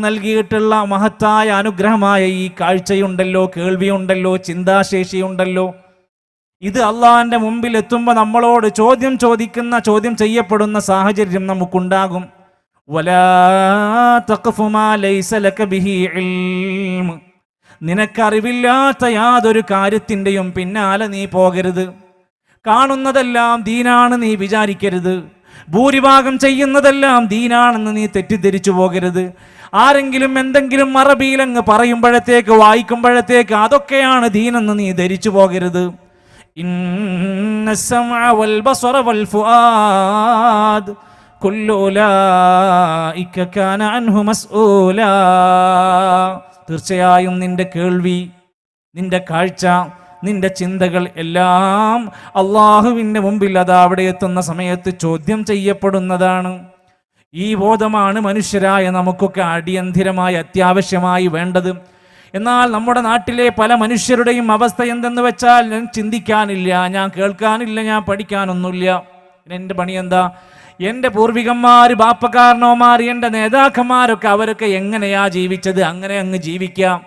നൽകിയിട്ടുള്ള മഹത്തായ അനുഗ്രഹമായ ഈ കാഴ്ചയുണ്ടല്ലോ, കേൾവിയുണ്ടല്ലോ, ചിന്താശേഷിയുണ്ടല്ലോ, ഇത് അള്ളാഹിന്റെ മുമ്പിൽ എത്തുമ്പോൾ നമ്മളോട് ചോദ്യം ചെയ്യപ്പെടുന്ന സാഹചര്യം നമുക്കുണ്ടാകും. വലാ തഖ്ഫു മാ ലൈസ ലക ബിഹി ഇൽം, നിനക്കറിവില്ലാത്ത യാതൊരു കാര്യത്തിൻ്റെയും പിന്നാലെ നീ പോകരുത്. കാണുന്നതെല്ലാം ദീനാണ് നീ വിചാരിക്കരുത്. ഭൂരിഭാഗം ചെയ്യുന്നതെല്ലാം ദീനാണെന്ന് നീ തെറ്റിദ്ധരിച്ചു പോകരുത്. ആരെങ്കിലും എന്തെങ്കിലും അറബിയിലങ്ങ് പറയുമ്പോഴത്തേക്ക്, വായിക്കുമ്പോഴത്തേക്ക് അതൊക്കെയാണ് ദീനെന്ന് നീ ധരിച്ചു പോകരുത്. ഇന്ന സമഅ വൽ ബസറ വൽ ഫുആദ് കുല്ലു ഉലൈക കാന അൻഹു മസ്ഊലാ, തീർച്ചയായും നിന്റെ കേൾവി, നിന്റെ കാഴ്ച, നിന്റെ ചിന്തകൾ എല്ലാം അള്ളാഹുവിൻ്റെ മുമ്പിൽ അത് അവിടെ എത്തുന്ന സമയത്ത് ചോദ്യം ചെയ്യപ്പെടുന്നതാണ്. ഈ ബോധമാണ് മനുഷ്യരായ നമുക്കൊക്കെ അടിയന്തിരമായി അത്യാവശ്യമായി വേണ്ടത്. എന്നാൽ നമ്മുടെ നാട്ടിലെ പല മനുഷ്യരുടെയും അവസ്ഥ എന്തെന്ന് വെച്ചാൽ, ഞാൻ ചിന്തിക്കാനില്ല, ഞാൻ കേൾക്കാനില്ല, ഞാൻ പഠിക്കാനൊന്നുമില്ല. എൻ്റെ പണി എന്താ? എൻ്റെ പൂർവികന്മാർ, ബാപ്പക്കാരനോമാർ, എൻ്റെ നേതാക്കന്മാരൊക്കെ അവരൊക്കെ എങ്ങനെയാ ജീവിച്ചത്, അങ്ങനെ അങ്ങ് ജീവിക്കാം.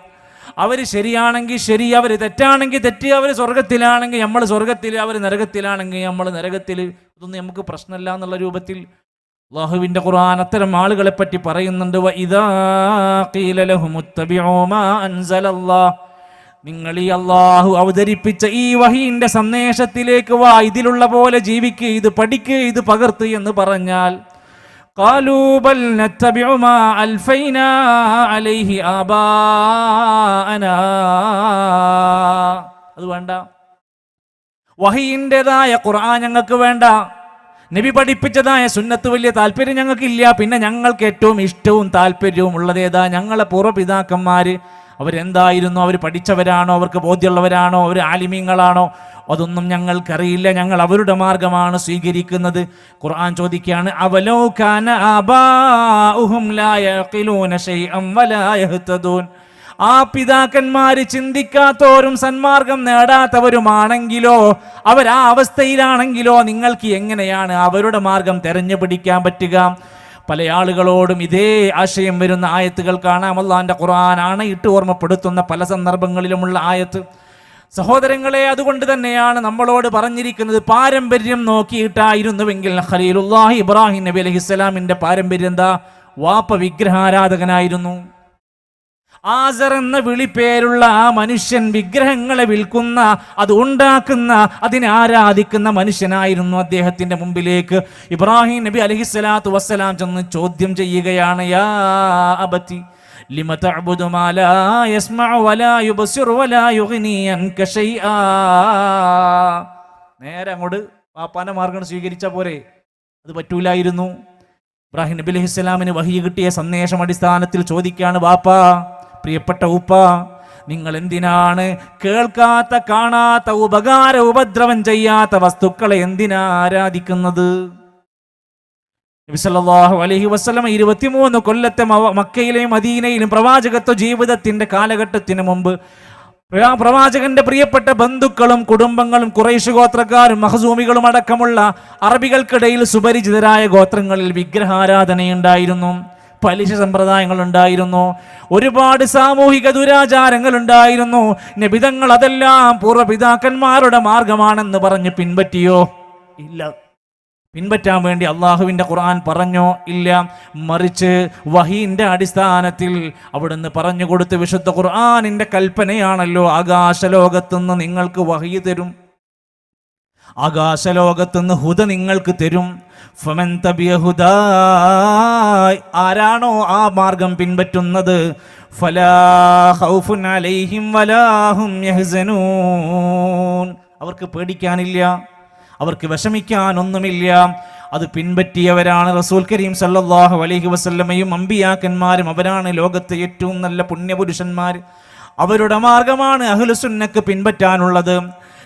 അവർ ശരിയാണെങ്കിൽ ശരി, അവർ തെറ്റാണെങ്കിൽ തെറ്റ്, അവർ സ്വർഗത്തിലാണെങ്കിൽ നമ്മൾ സ്വർഗത്തിൽ, അവർ നരകത്തിലാണെങ്കിൽ നമ്മൾ നരകത്തിൽ. ഇതൊന്നും നമുക്ക് പ്രശ്നമില്ല എന്നുള്ള രൂപത്തിൽ അല്ലാഹുവിൻ്റെ ഖുർആൻ അത്തരം ആളുകളെ പറ്റി പറയുന്നുണ്ട്. വഇദാ ഖീല ലഹും ഇത്തബിഉ മാ അൻസലല്ലാഹ്, നിങ്ങൾ ഈ അള്ളാഹു അവതരിപ്പിച്ച ഈ വഹീന്റെ സന്ദേശത്തിലേക്ക് വാ, ഇതിലുള്ള പോലെ ജീവിക്ക്, ഇത് പഠിക്ക്, ഇത് പകർത്ത് എന്ന് പറഞ്ഞാൽ, ഖാലൂ ബൽ നത്തബിഉ മാ അൽഫൈനാ അലൈഹി ആബാഅനാ, അത് വേണ്ട. വഹീൻ്റെതായ ഖുർആൻ ഞങ്ങൾക്ക് വേണ്ട, നബി പഠിപ്പിച്ചതായ സുന്നത്ത് വലിയ താല്പര്യം ഞങ്ങൾക്കില്ല. പിന്നെ ഞങ്ങൾക്ക് ഏറ്റവും ഇഷ്ടവും താല്പര്യവും ഉള്ളതേതാ? ഞങ്ങളെ പൂർവ്വപിതാക്കന്മാർ അവരെന്തായിരുന്നു? അവർ പഠിച്ചവരാണോ? അവർക്ക് ബോധ്യമുള്ളവരാണോ? അവർ ആലിമീങ്ങളാണോ? അതൊന്നും ഞങ്ങൾക്കറിയില്ല. ഞങ്ങൾ അവരുടെ മാർഗമാണ് സ്വീകരിക്കുന്നത്. ഖുർആൻ ചോദിക്കുകയാണ്, അവലൗ കാന ആബാഉഹും ലാ യഖിലൂന ശൈഅൻ വലാ യഹ്തദൂൻ, ആ പിതാക്കന്മാര് ചിന്തിക്കാത്തവരും സന്മാർഗം നേടാത്തവരുമാണെങ്കിലോ, അവരാ അവസ്ഥയിലാണെങ്കിലോ, നിങ്ങൾക്ക് എങ്ങനെയാണ് അവരുടെ മാർഗം തെരഞ്ഞുപിടിക്കാൻ പറ്റുക? പല ആളുകളോടും ഇതേ ആശയം വരുന്ന ആയത്തുകൾ കാണാം. അല്ലാഹുവിൻ്റെ ഖുർആൻ ആണയിട്ട് ഓർമ്മപ്പെടുത്തുന്ന പല സന്ദർഭങ്ങളിലുമുള്ള ആയത്ത്. സഹോദരങ്ങളെ, അതുകൊണ്ട് തന്നെയാണ് നമ്മളോട് പറഞ്ഞിരിക്കുന്നത്, പാരമ്പര്യം നോക്കിയിട്ടായിരുന്നുവെങ്കിൽ ഖലീലുല്ലാഹി ഇബ്രാഹിം നബി അലൈഹിസ്സലാമിൻ്റെ പാരമ്പര്യം എന്താ? വാപ്പ വിഗ്രഹാരാധകനായിരുന്നു. ആസർ എന്ന വിളിപ്പേരുള്ള ആ മനുഷ്യൻ വിഗ്രഹങ്ങളെ വിൽക്കുന്ന, അത് ഉണ്ടാക്കുന്ന, അതിനെ ആരാധിക്കുന്ന മനുഷ്യനായിരുന്നു. അദ്ദേഹത്തിന്റെ മുമ്പിലേക്ക് ഇബ്രാഹിം നബി അലൈഹിസ്സലാത്തു വസ്സലാം ചെന്ന് ചോദ്യം ചെയ്യുകയാണ്, യാ അബതി ലിമ തഅബുദു മാ ലാ യസ്മഉ വലാ യുബ്സിറു വലാ യുഗ്നി അൻക ശൈആ. നേരെ അങ്ങോട്ട് വാപ്പാന്റെ മാർഗ്ഗം സ്വീകരിച്ച പോരെ? അത് പറ്റൂലായിരുന്നു. ഇബ്രാഹിം നബി അലൈഹിസ്സലാമിന് വഹി കിട്ടിയ സന്ദേശം അടിസ്ഥാനത്തിൽ ചോദിക്കുകയാണ്, വാപ്പാ, പ്രിയപ്പെട്ട ഉപ്പ, നിങ്ങൾ എന്തിനാണ് കേൾക്കാത്ത, കാണാത്ത, ഉപകാര ഉപദ്രവം ചെയ്യാത്ത വസ്തുക്കളെ എന്തിനാ ആരാധിക്കുന്നത്? നബി സല്ലല്ലാഹു അലൈഹി വസല്ലം 23 കൊല്ലത്തെ മക്കയിലെയും മദീനയിലും പ്രവാചകത്വ ജീവിതത്തിന്റെ കാലഘട്ടത്തിന് മുമ്പ് പ്രവാചകന്റെ പ്രിയപ്പെട്ട ബന്ധുക്കളും കുടുംബങ്ങളും ഖുറൈശ് ഗോത്രക്കാരും മഖ്സൂമികളും അടക്കമുള്ള അറബികൾക്കിടയിൽ സുപരിചിതരായ ഗോത്രങ്ങളിൽ വിഗ്രഹാരാധനയുണ്ടായിരുന്നു, പലിശ സമ്പ്രദായങ്ങൾ ഉണ്ടായിരുന്നു, ഒരുപാട് സാമൂഹിക ദുരാചാരങ്ങൾ ഉണ്ടായിരുന്നു. നബിതങ്ങൾ അതെല്ലാം പൂർവ്വപിതാക്കന്മാരുടെ മാർഗമാണെന്ന് പറഞ്ഞ് പിൻപറ്റിയോ? ഇല്ല. പിൻപറ്റാൻ വേണ്ടി അള്ളാഹുവിൻ്റെ ഖുർആൻ പറഞ്ഞോ? ഇല്ല. മറിച്ച് വഹീന്റെ അടിസ്ഥാനത്തിൽ അവിടുന്ന് പറഞ്ഞു കൊടുത്ത്, വിശുദ്ധ ഖുർആനിന്റെ കൽപ്പനയാണല്ലോ, ആകാശലോകത്തുനിന്ന് നിങ്ങൾക്ക് വഹീ തരും, ആകാശലോകത്തുനിന്ന് ഹുദ നിങ്ങൾക്ക് തരും. ഫമൻ തബിയ ഹുദായ്, ആരാണോ ആ മാർഗം പിൻപറ്റുന്നത്, ഫലാ ഖൗഫുൻ അലൈഹിം വലാ ഹും യഹ്സനൂൻ, അവർക്ക് പേടിക്കാനില്ല, അവർക്ക് വിഷമിക്കാനൊന്നുമില്ല. അത് പിൻപറ്റിയവരാണ് റസൂൽ കരീം സല്ലല്ലാഹു അലൈഹി വസല്ലമയും അമ്പിയാക്കന്മാരും. അവരാണ് ലോകത്തെ ഏറ്റവും നല്ല പുണ്യപുരുഷന്മാർ. അവരുടെ മാർഗമാണ് അഹ്ലുസുന്നക്ക് പിൻപറ്റാനുള്ളത്.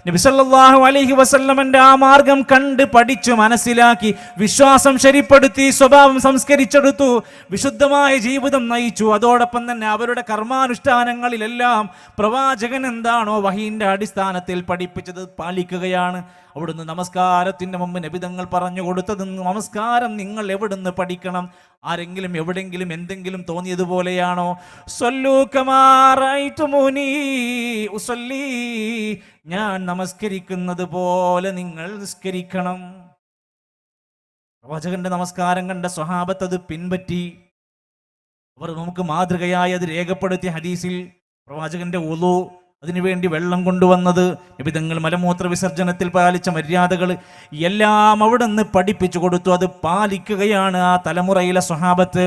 നബി സല്ലല്ലാഹു അലൈഹി വസല്ലമന്റെ ആ മാർഗം കണ്ട് പഠിച്ചു മനസ്സിലാക്കി വിശ്വാസം ശരിപ്പെടുത്തി സ്വഭാവം സംസ്കരിച്ചെടുത്തു, വിശുദ്ധമായ ജീവിതം നയിച്ചു. അതോടൊപ്പം തന്നെ അവരുടെ കർമാനുഷ്ഠാനങ്ങളിലെല്ലാം പ്രവാചകൻ എന്താണോ വഹീന്റെ അടിസ്ഥാനത്തിൽ പഠിപ്പിച്ചത് പാലിക്കുകയാണ്. അവിടുന്ന് നമസ്കാരത്തിന് മുമ്പ് നബിതങ്ങൾ പറഞ്ഞു കൊടുത്തത്, നമസ്കാരം നിങ്ങൾ എവിടുന്ന് പഠിക്കണം, ആരെങ്കിലും എവിടെങ്കിലും എന്തെങ്കിലും തോന്നിയതുപോലെയാണോ? സ്വല്ലൂ കമാ റഅയ്തുമൂനി ഉസല്ലി, ഞാൻ നമസ്കരിക്കുന്നത് പോലെ നിങ്ങൾ നിസ്കരിക്കണം. പ്രവാചകന്റെ നമസ്കാരം കണ്ട സ്വഹാബത്ത് അത് പിൻപറ്റി. അവർ നമുക്ക് മാതൃകയായി അത് രേഖപ്പെടുത്തിയ ഹദീസിൽ പ്രവാചകന്റെ വുളു, അതിനുവേണ്ടി വെള്ളം കൊണ്ടുവന്നത്, നബിതങ്ങൾ മലമൂത്ര വിസർജനത്തിൽ പാലിച്ച മര്യാദകൾ എല്ലാം അവിടെ നിന്ന് പഠിപ്പിച്ചു കൊടുത്തു. അത് പാലിക്കുകയാണ് ആ തലമുറയിലെ സ്വഹാബത്ത്.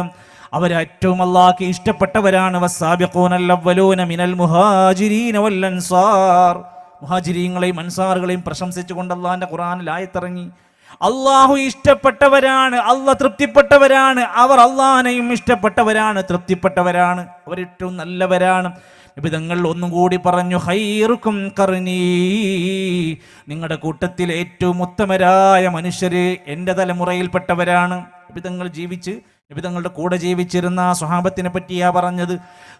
അവരേറ്റവും അല്ലാഹുവിന് ഇഷ്ടപ്പെട്ടവരാണ്. വസ്സാബിഖൂനൽ അവ്വലൂന മിനൽ മുഹാജിരീന വൽ അൻസാർ, മുഹാജിരീങ്ങളെയും അൻസാറുകളെയും പ്രശംസിച്ചുകൊണ്ട് അല്ലാഹുവിന്റെ ഖുർആനിൽ ആയത്തിറങ്ങി. അള്ളാഹു ഇഷ്ടപ്പെട്ടവരാണ്, അള്ളാഹ് തൃപ്തിപ്പെട്ടവരാണ്, അവർ അള്ളാഹിനെയും ഇഷ്ടപ്പെട്ടവരാണ്, തൃപ്തിപ്പെട്ടവരാണ്, അവരേറ്റവും നല്ലവരാണ്. നബിതങ്ങൾ ഒന്നും കൂടി പറഞ്ഞു, ഖൈറുക്കും ഖർനീ, നിങ്ങളുടെ കൂട്ടത്തിൽ ഏറ്റവും ഉത്തമരായ മനുഷ്യര് എൻ്റെ തലമുറയിൽപ്പെട്ടവരാണ്. നബിതങ്ങൾ നബിതങ്ങളുടെ കൂടെ ജീവിച്ചിരുന്ന സ്വഹാബത്തിനെ പറ്റിയാ പറഞ്ഞത്.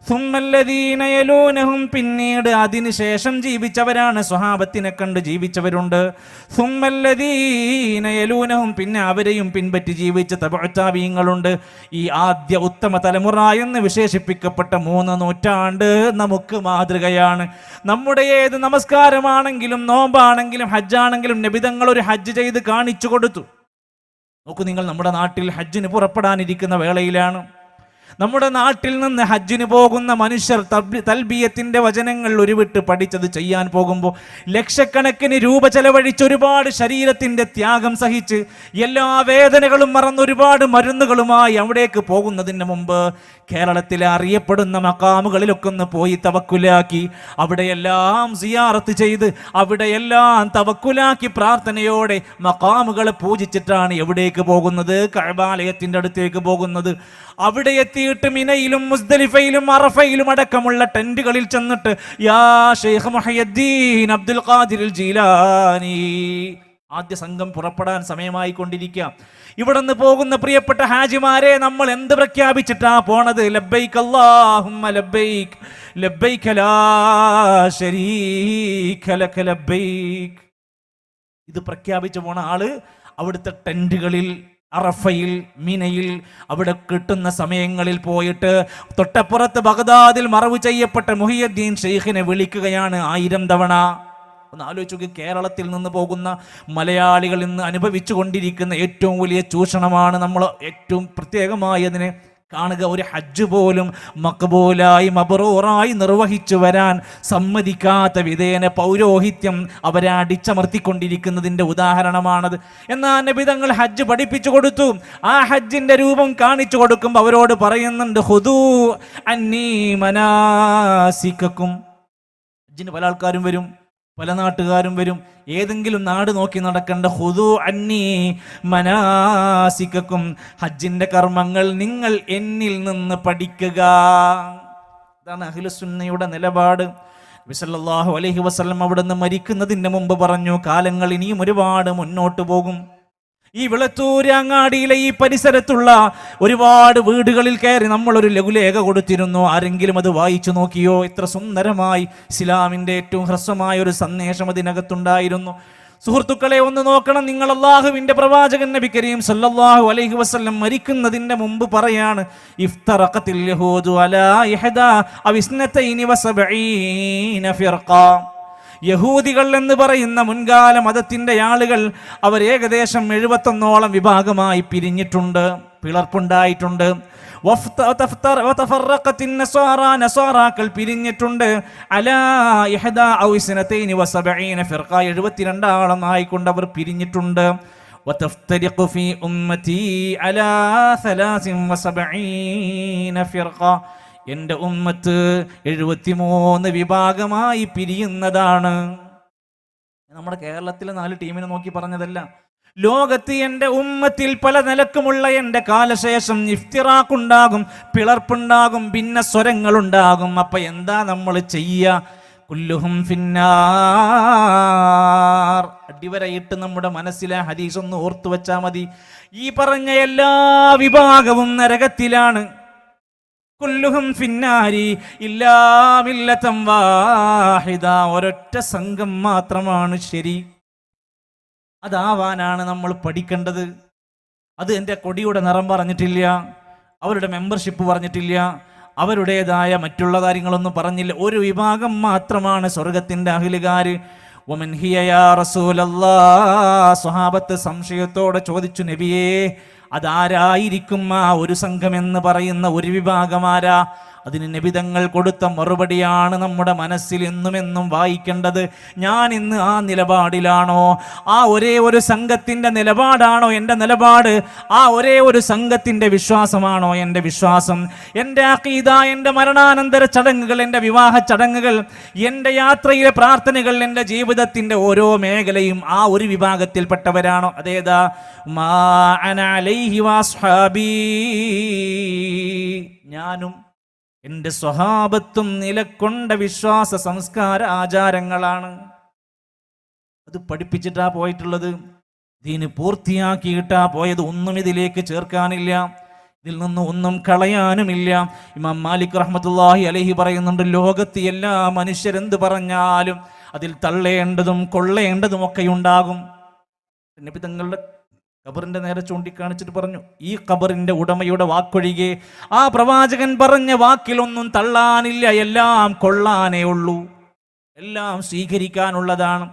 സുമ്മല്ലദീന യലൂനഹും, പിന്നീട് അതിനുശേഷം ജീവിച്ചവരാണ്. സ്വഹാബത്തിനെ കണ്ട് ജീവിച്ചവരുണ്ട്. സുമ്മല്ലദീന യലൂനഹും, പിന്നെ അവരെയും പിൻപറ്റി ജീവിച്ച തബഅത്താബീങ്ങളുണ്ട്. ഈ ആദ്യ ഉത്തമ തലമുറ എന്ന് വിശേഷിപ്പിക്കപ്പെട്ട 3 നൂറ്റാണ്ട് നമുക്ക് മാതൃകയാണ്. നമ്മുടെ ഏത് നമസ്കാരമാണെങ്കിലും നോമ്പാണെങ്കിലും ഹജ്ജാണെങ്കിലും നബിതങ്ങൾ ഒരു ഹജ്ജ് ചെയ്ത് കാണിച്ചു കൊടുത്തു. നോക്കൂ നിങ്ങൾ, നമ്മുടെ നാട്ടിൽ ഹജ്ജിന് പുറപ്പെടാനിരിക്കുന്ന വേളയിലാണ്. നമ്മുടെ നാട്ടിൽ നിന്ന് ഹജ്ജിന് പോകുന്ന മനുഷ്യർ തൽബിയത്തിന്റെ വചനങ്ങൾ ഉരുവിട്ട് പഠിച്ചത് ചെയ്യാൻ പോകുമ്പോൾ ലക്ഷക്കണക്കിന് രൂപ ചെലവഴിച്ച് ഒരുപാട് ശരീരത്തിന്റെ ത്യാഗം സഹിച്ച് എല്ലാ വേദനകളും മറന്ന് ഒരുപാട് മരുന്നുകളുമായി അവിടേക്ക് പോകുന്നതിന് മുമ്പ് കേരളത്തിലെ അറിയപ്പെടുന്ന മഖാമുകളിലൊക്കെ ഒന്ന് പോയി തവക്കുലാക്കി, അവിടെയെല്ലാം സിയാറത്ത് ചെയ്ത്, അവിടെയെല്ലാം തവക്കുലാക്കി പ്രാർത്ഥനയോടെ മഖാമുകളെ പൂജിച്ചിട്ടാണ് എവിടേക്ക് പോകുന്നത്? കഅബാലയത്തിന്റെ അടുത്തേക്ക് പോകുന്നത്. അവിടെ എത്തിയിട്ട് മിനയിലും മുസ്ദലിഫയിലും അറഫയിലും അടക്കമുള്ള ടെന്റുകളിൽ ചെന്നിട്ട് യാ ശൈഖ് മുഹയ്യിദ്ദീൻ അബ്ദുൽ ഖാദിർ ജീലാനി, ആദ്യ സംഘം പുറപ്പെടാൻ സമയമായി കൊണ്ടിരിക്കുക. ഇവിടെ നിന്ന് പോകുന്ന പ്രിയപ്പെട്ട ഹാജിമാരെ, നമ്മൾ എന്ത് പ്രഖ്യാപിച്ചിട്ടാ പോണത്? ലബ്ബൈക് അല്ലാഹുമ്മ ലബ്ബൈക്, ലബ്ബൈക ലാ ശരീക ലക ലബ്ബൈക്. ഇത് പ്രഖ്യാപിച്ചു പോണ ആള് അവിടുത്തെ ടെന്റുകളിൽ, അറഫയിൽ, മിനയിൽ അവിടെ കിട്ടുന്ന സമയങ്ങളിൽ പോയിട്ട് തൊട്ടപ്പുറത്ത് ബഗ്ദാദിൽ മറവ് ചെയ്യപ്പെട്ട മുഹിയുദ്ദീൻ ഷെയ്ഖിനെ വിളിക്കുകയാണ് 1000 തവണ. ഒന്ന് ആലോചിച്ചു, കേരളത്തിൽ നിന്ന് പോകുന്ന മലയാളികൾ ഇന്ന് അനുഭവിച്ചു കൊണ്ടിരിക്കുന്ന ഏറ്റവും വലിയ ചൂഷണമാണ്. നമ്മൾ ഏറ്റവും പ്രത്യേകമായി അതിനെ കാണുക. ഒരു ഹജ്ജ് പോലും മഖബൂലായി മബ്റൂറായി നിർവഹിച്ചു വരാൻ സമ്മതിക്കാത്ത വിധേന പൗരോഹിത്യം അവരെ അടിച്ചമർത്തിക്കൊണ്ടിരിക്കുന്നതിൻ്റെ ഉദാഹരണമാണത്. എന്നാൽ നബി തങ്ങൾ ഹജ്ജ് പഠിപ്പിച്ചു കൊടുത്തു. ആ ഹജ്ജിന്റെ രൂപം കാണിച്ചു കൊടുക്കുമ്പോൾ അവരോട് പറയുന്നുണ്ട്, ഖുദൂ അന്നീ മനാസികക്കും. ഹജ്ജിന് പല ആൾക്കാരും വരും, പല നാട്ടുകാരും വരും. ഏതെങ്കിലും നാട് നോക്കി നടക്കേണ്ട. ഖുദൂ അന്നീ മനാസികക്കും, ഹജ്ജിന്റെ കർമ്മങ്ങൾ നിങ്ങൾ എന്നിൽ നിന്ന് പഠിക്കുക. ഇതാണ് അഹ്ലുസുന്നയുടെ നിലപാട്. നബി സല്ലല്ലാഹു അലൈഹി വസല്ലം അവിടുന്ന് മരിക്കുന്നതിന് മുമ്പ് പറഞ്ഞു, കാലങ്ങൾ ഇനിയും ഒരുപാട് മുന്നോട്ട് പോകും. ഈ വിളത്തൂര് അങ്ങാടിയിലെ ഈ പരിസരത്തുള്ള ഒരുപാട് വീടുകളിൽ കയറി നമ്മളൊരു ലഘുലേഖ കൊടുത്തിരുന്നു. ആരെങ്കിലും അത് വായിച്ചു നോക്കിയോ? ഇത്ര സുന്ദരമായി ഇസ്ലാമിൻ്റെ ഏറ്റവും ഹ്രസ്വമായ ഒരു സന്ദേശം അതിനകത്തുണ്ടായിരുന്നു. സുഹൃത്തുക്കളെ, ഒന്ന് നോക്കണം നിങ്ങൾ. അല്ലാഹുവിന്റെ പ്രവാചകൻ നബി കരീം സല്ലല്ലാഹു അലൈഹി വസല്ലം മരിക്കുന്നതിന്റെ മുമ്പ് പറയാണ്, ഇഫ്തറഖത്തിൽ യഹൂദു അലാ ഇഹദാ അവ ഇസ്നതൈനി വസബഈന ഫിർഖ. യഹൂദികൾ എന്ന് പറയുന്ന മുൻകാല മതത്തിന്റെ ആളുകൾ അവർ ഏകദേശം 71ഓളം വിഭാഗമായി പിരിഞ്ഞിട്ടുണ്ട്, പിളർപ്പുണ്ടായിട്ടുണ്ട്. നസാറാക്കൾ പിരിഞ്ഞിട്ടുണ്ട്. അലാ ഇഹദാ ഔ ഇസ്നതൈനി വസബഈന ഫിർഖ, 72 ആയിക്കൊണ്ട് അവർ പിരിഞ്ഞിട്ടുണ്ട്. വതഫ്തരിഖു ഫീ ഉമ്മതി അലാ 73 ഫിർഖ, എൻ്റെ ഉമ്മത്ത് 73 വിഭാഗമായി പിരിയുന്നതാണ്. നമ്മുടെ കേരളത്തിലെ 4 ടീമിനെ നോക്കി പറഞ്ഞതല്ല. ലോകത്ത് എൻ്റെ ഉമ്മത്തിൽ പല നിലക്കുമുള്ള എൻ്റെ കാലശേഷം ഇഫ്തിറാഖുണ്ടാകും, പിളർപ്പുണ്ടാകും, ഭിന്നസ്വരങ്ങളുണ്ടാകും. അപ്പൊ എന്താ നമ്മൾ ചെയ്യുക? കുല്ലുഹും ഫിന്നാർ. അടിവരയിട്ട് നമ്മുടെ മനസ്സിലെ ഹദീസ് ഒന്ന് ഓർത്തു വെച്ചാൽ മതി. ഈ പറഞ്ഞ എല്ലാ വിഭാഗവും നരകത്തിലാണ്. കുല്ലുഹും ഫിന്നാരി ഇല്ലാ മില്ലതൻ വാഹിദ, ഒരൊറ്റ സംഘം മാത്രമാണ് ശരി. അതാവാനാണ് നമ്മൾ പഠിക്കേണ്ടത്. അത് എൻ്റെ കൊടിയുടെ നിറം പറഞ്ഞിട്ടില്ല, അവരുടെ മെമ്പർഷിപ്പ് പറഞ്ഞിട്ടില്ല, അവരുടേതായ മറ്റുള്ള കാര്യങ്ങളൊന്നും പറഞ്ഞില്ല. ഒരു വിഭാഗം മാത്രമാണ് സ്വർഗത്തിൻ്റെ അഹ്ലുകാര്. വമൻ ഹിയ യാ റസൂലല്ലാഹ്, സ്വഹാബത്ത് സംശയത്തോടെ ചോദിച്ചു, നബിയേ അതാരായിരിക്കും ആ ഒരു സംഘം എന്ന് പറയുന്ന ഒരു വിഭാഗമാരാ? അതിന് നബി തങ്ങൾ കൊടുത്ത മറുപടിയാണ് നമ്മുടെ മനസ്സിൽ എന്നും വായിക്കേണ്ടത്. ഞാൻ ഇന്ന് ആ നിലപാടിലാണോ? ആ ഒരേ ഒരു സംഘത്തിൻ്റെ നിലപാടാണോ എൻ്റെ നിലപാട്? ആ ഒരേ ഒരു സംഘത്തിൻ്റെ വിശ്വാസമാണോ എൻ്റെ വിശ്വാസം? എൻ്റെ അഖീദ, എൻ്റെ മരണാനന്തര ചടങ്ങുകൾ, എൻ്റെ വിവാഹ ചടങ്ങുകൾ, എൻ്റെ യാത്രയിലെ പ്രാർത്ഥനകൾ, എൻ്റെ ജീവിതത്തിൻ്റെ ഓരോ മേഖലയും ആ ഒരു വിഭാഗത്തിൽപ്പെട്ടവരാണോ? അതേതാ? മാ അന അലൈഹി വസ്ഹാബി, ഞാനും എൻ്റെ സ്വഹാബത്തും നിലക്കൊണ്ട വിശ്വാസ സംസ്കാര ആചാരങ്ങളാണ്. അത് പഠിപ്പിച്ചിട്ടാ പോയിട്ടുള്ളത്, ദീന് പൂർത്തിയാക്കിയിട്ടാ പോയത്. ഒന്നും ഇതിലേക്ക് ചേർക്കാനില്ല, ഇതിൽ നിന്ന് ഒന്നും കളയാനുമില്ല. ഇമാം മാലിക് റഹ്മത്തുള്ളാഹി അലൈഹി പറയുന്നുണ്ട്, ലോകത്ത് എല്ലാ മനുഷ്യരെന്ത് പറഞ്ഞാലും അതിൽ തള്ളേണ്ടതും കൊള്ളേണ്ടതും ഒക്കെ ഉണ്ടാകും. നബി തങ്ങളുടെ ഖബറിന്റെ നേരെ ചൂണ്ടിക്കാണിച്ചിട്ട് പറഞ്ഞു, ഈ ഖബറിന്റെ ഉടമയുടെ വാക്കൊഴികെ ആ പ്രവാചകൻ പറഞ്ഞ വാക്കിലൊന്നും തള്ളാനില്ല, എല്ലാം കൊള്ളാനേ ഉള്ളൂ, എല്ലാം സ്വീകരിക്കാനുള്ളതാണ്.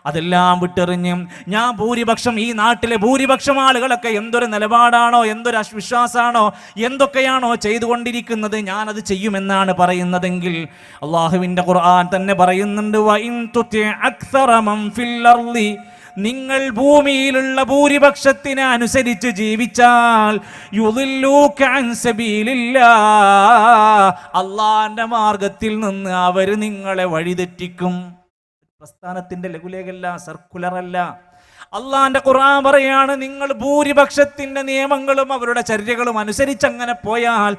അതെല്ലാം വിട്ടെറിഞ്ഞ് ഞാൻ ഭൂരിപക്ഷം, ഈ നാട്ടിലെ ഭൂരിപക്ഷം ആളുകളൊക്കെ എന്തൊരു നിലപാടാണോ, എന്തൊരു വിശ്വാസമാണോ, എന്തൊക്കെയാണോ ചെയ്തുകൊണ്ടിരിക്കുന്നത്, ഞാനത് ചെയ്യുമെന്നാണ് പറയുന്നതെങ്കിൽ അള്ളാഹുവിൻ്റെ ഖുർആൻ തന്നെ പറയുന്നുണ്ട്, വഇൻ തുതി അക്സറ മൻ ഫിൽ അർളി, നിങ്ങൾ ഭൂമിയിലുള്ള ഭൂരിപക്ഷത്തിന് അനുസരിച്ച് ജീവിച്ചാൽ യുദില്ലൂക അൻ സബീലില്ലാഹ്, അള്ളാന്റെ മാർഗത്തിൽ നിന്ന് അവർ നിങ്ങളെ വഴിതെറ്റിക്കും. പ്രസ്ഥാനത്തിന്റെ ലഘുലേഖല്ല, സർക്കുലറല്ല. അള്ളാന്റെ ഖുർആൻ പറയാണ്, നിങ്ങൾ ഭൂരിപക്ഷത്തിന്റെ നിയമങ്ങളും അവരുടെ ചര്യകളും അനുസരിച്ച് അങ്ങനെ പോയാൽ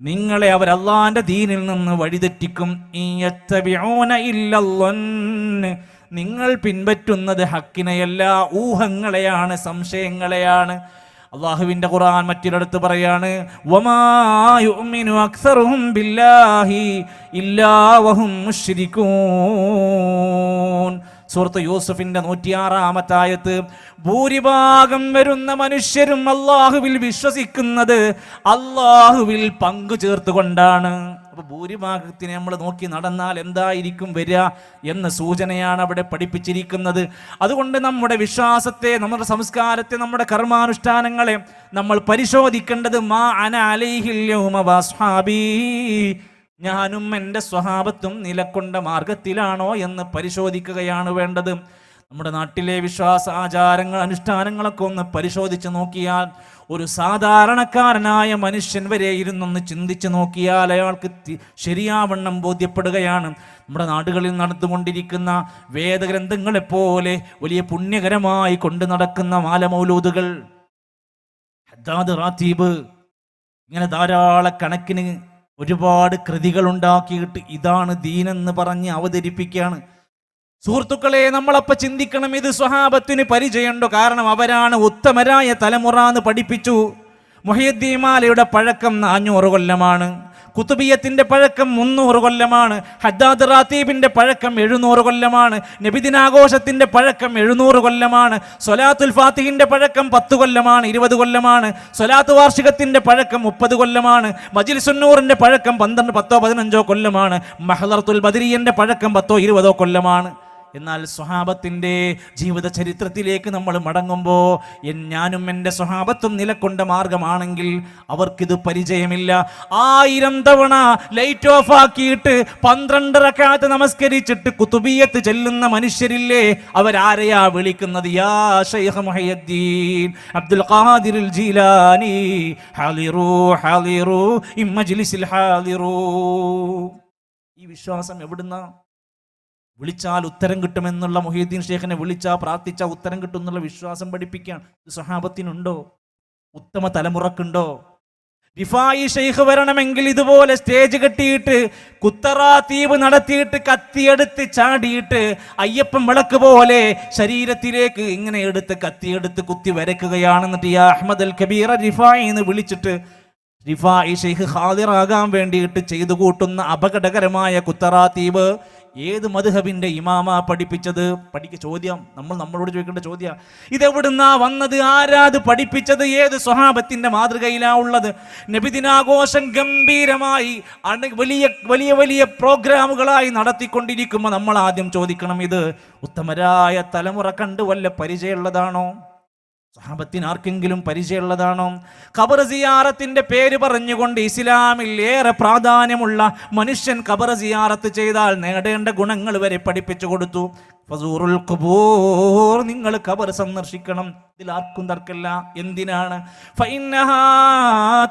നിങ്ങളെ അവർ അള്ളാന്റെ ദീനിൽ നിന്ന് വഴിതെറ്റിക്കും. ഇയത്തബിഊന ഇല്ലല്ലൻ, നിങ്ങൾ പിൻപറ്റുന്നത് ഹക്കിനെയല്ല, ഊഹങ്ങളെയാണ്, സംശയങ്ങളെയാണ്. അള്ളാഹുവിൻ്റെ ഖുർആൻ മറ്റൊരിടത്ത് പറയാണ്, വമാ യുഅ്മിനു അക്സറുഹും ബില്ലാഹി ഇല്ലാ വഹും മുശ്രികൂൻ. സൂറത്ത് യൂസുഫിന്റെ 106-ാമത്തെ ആയത്ത്, ഭൂരിഭാഗം വരുന്ന മനുഷ്യരും അള്ളാഹുവിൽ വിശ്വസിക്കുന്നത് അള്ളാഹുവിൽ പങ്കു ചേർത്തുകൊണ്ടാണ്. അപ്പൊ ഭൂരിഭാഗത്തിനെ നമ്മൾ നോക്കി നടന്നാൽ എന്തായിരിക്കും വരിക എന്ന സൂചനയാണ് അവിടെ പഠിപ്പിച്ചിരിക്കുന്നത്. അതുകൊണ്ട് നമ്മുടെ വിശ്വാസത്തെ, നമ്മുടെ സംസ്കാരത്തെ, നമ്മുടെ കർമാനുഷ്ഠാനങ്ങളെ നമ്മൾ പരിശോധിക്കേണ്ടത് മാ അന അലൈഹിൽ യൗമ വസ്ഹാബി, ഞാനും എൻ്റെ സ്വഹാബത്തും നിലക്കൊണ്ട മാർഗത്തിലാണോ എന്ന് പരിശോധിക്കുകയാണ് വേണ്ടത്. നമ്മുടെ നാട്ടിലെ വിശ്വാസ ആചാരങ്ങൾ, അനുഷ്ഠാനങ്ങളൊക്കെ ഒന്ന് പരിശോധിച്ച് നോക്കിയാൽ, ഒരു സാധാരണക്കാരനായ മനുഷ്യൻ വരെ ഇരുന്നൊന്ന് ചിന്തിച്ച് നോക്കിയാൽ അയാൾക്ക് ശരിയാവണ്ണം ബോധ്യപ്പെടുകയാണ്, നമ്മുടെ നാടുകളിൽ നടന്നുകൊണ്ടിരിക്കുന്ന വേദഗ്രന്ഥങ്ങളെപ്പോലെ വലിയ പുണ്യകരമായി കൊണ്ട് നടക്കുന്ന മാലമൗലൂദുകൾ, ഹദ്ദാദ് റാത്തീബ്, ഇങ്ങനെ ധാരാളക്കണക്കിന് ഒരുപാട് കൃതികൾ ഉണ്ടാക്കിയിട്ട് ഇതാണ് ദീനെന്ന് പറഞ്ഞ് അവതരിപ്പിക്കുകയാണ്. സുഹൃത്തുക്കളെ, നമ്മളപ്പോൾ ചിന്തിക്കണം, ഇത് സ്വഹാബത്തിന് പരിചയമുണ്ടോ? കാരണം അവരാണ് ഉത്തമരായ തലമുറ എന്ന് പഠിപ്പിച്ചു. മുഹയ്യിദ്ദീൻ മാലയുടെ പഴക്കം 400 കൊല്ലമാണ്. കുത്തുബിയത്തിന്റെ പഴക്കം 300 കൊല്ലമാണ്. ഹദ്ദാദ് റാത്തീബിന്റെ പഴക്കം 700 കൊല്ലമാണ്. നബിദിനാഘോഷത്തിന്റെ പഴക്കം 700 കൊല്ലമാണ്. സ്വലാത്തുൽ ഫാത്തിഹിന്റെ പഴക്കം 10 കൊല്ലമാണ്, 20 കൊല്ലമാണ്. സ്വലാത്ത് വാർഷികത്തിന്റെ പഴക്കം 30 കൊല്ലമാണ്. മജ്ലിസുന്നൂറിന്റെ പഴക്കം 10-15 കൊല്ലമാണ്. മഹ്ലറത്തുൽ ബദരിയന്റെ പഴക്കം 10-20 കൊല്ലമാണ്. എന്നാൽ സ്വഹാബത്തിൻ്റെ ജീവിത ചരിത്രത്തിലേക്ക് നമ്മൾ മടങ്ങുമ്പോൾ, ഞാനും എൻ്റെ സ്വഹാബത്തും നിലക്കൊണ്ട മാർഗമാണെങ്കിൽ അവർക്കിത് പരിചയമില്ല. 1000 തവണ ലൈറ്റ് ഓഫ് ആക്കിയിട്ട് 12 റക്അത്ത് നമസ്കരിച്ചിട്ട് കുതുബിയത്ത് ചെല്ലുന്ന മനുഷ്യരില്ലേ, അവരാരെയാ വിളിക്കുന്നത്? യാ ശൈഖ് മുഹയ്യിദ്ദീൻ അബ്ദുൽ ഖാദിറുൽ ജീലാനി ഹാളിറു ഹാളിറു ഇമ്മജ്ലിസിൽ ഹാളിറു. ഈ വിശ്വാസം എവിടുന്നാ? വിളിച്ചാൽ ഉത്തരം കിട്ടുമെന്നുള്ള, മുഹയ്യിദ്ദീൻ ഷേഖിനെ വിളിച്ചാൽ പ്രാർത്ഥിച്ചാൽ ഉത്തരം കിട്ടും എന്നുള്ള വിശ്വാസം പഠിപ്പിക്കുകയാണ്. ഇത് സ്വഹാബത്തിനുണ്ടോ? ഉത്തമ തലമുറക്കുണ്ടോ? റിഫായി ഷെയ്ഖ് വരണമെങ്കിൽ ഇതുപോലെ സ്റ്റേജ് കെട്ടിയിട്ട് കുത്തറാത്തീബ് നടത്തിയിട്ട് കത്തിയെടുത്ത് ചാടിയിട്ട് അയ്യപ്പൻ വിളക്ക് പോലെ ശരീരത്തിലേക്ക് ഇങ്ങനെ എടുത്ത് കത്തിയെടുത്ത് കുത്തി വരയ്ക്കുകയാണ്. എന്നിട്ട് യാ അഹ്മദ് അൽ കബീർ റിഫായി എന്ന് വിളിച്ചിട്ട് റിഫായി ഷെയ്ഖ് ഹാദിറാകാൻ വേണ്ടിയിട്ട് ചെയ്തു കൂട്ടുന്ന അപകടകരമായ കുത്തറാത്തീബ് ഏത് മദ്ഹബിന്റെ ഇമാമാ പഠിപ്പിച്ചത്? ചോദ്യം നമ്മളോട് ചോദിക്കേണ്ട ചോദ്യം. ഇതെവിടുന്നാ വന്നത്? ആരാത് പഠിപ്പിച്ചത്? ഏത് സ്വഹാബത്തിന്റെ മാതൃകയിലാ ഉള്ളത്? നബിദിനാഘോഷം ഗംഭീരമായി വലിയ വലിയ വലിയ പ്രോഗ്രാമുകളായി നടത്തിക്കൊണ്ടിരിക്കുമ്പോൾ നമ്മൾ ആദ്യം ചോദിക്കണം, ഇത് ഉത്തമരായ തലമുറ കണ്ട് വല്ല പരിചയമുള്ളതാണോ? സഹാബത്തിന് ആർക്കെങ്കിലും പരിചയമുള്ളതാണോ? ഖബർ സിയാറത്തിന്റെ പേര് പറഞ്ഞുകൊണ്ട് ഇസ്ലാമിൽ ഏറെ പ്രാധാന്യമുള്ള മനുഷ്യൻ ഖബർ സിയാറത്ത് ചെയ്താൽ നേടേണ്ട ഗുണങ്ങൾ വരെ പഠിപ്പിച്ചു കൊടുത്തു. ഫസൂറുൽ ഖുബൂർ, നിങ്ങൾ ഖബർ സന്ദർശിക്കണം. ഇതിൽ ആർക്കും തർക്കമില്ല. എന്തിനാണ്? ഫഇന്നഹാ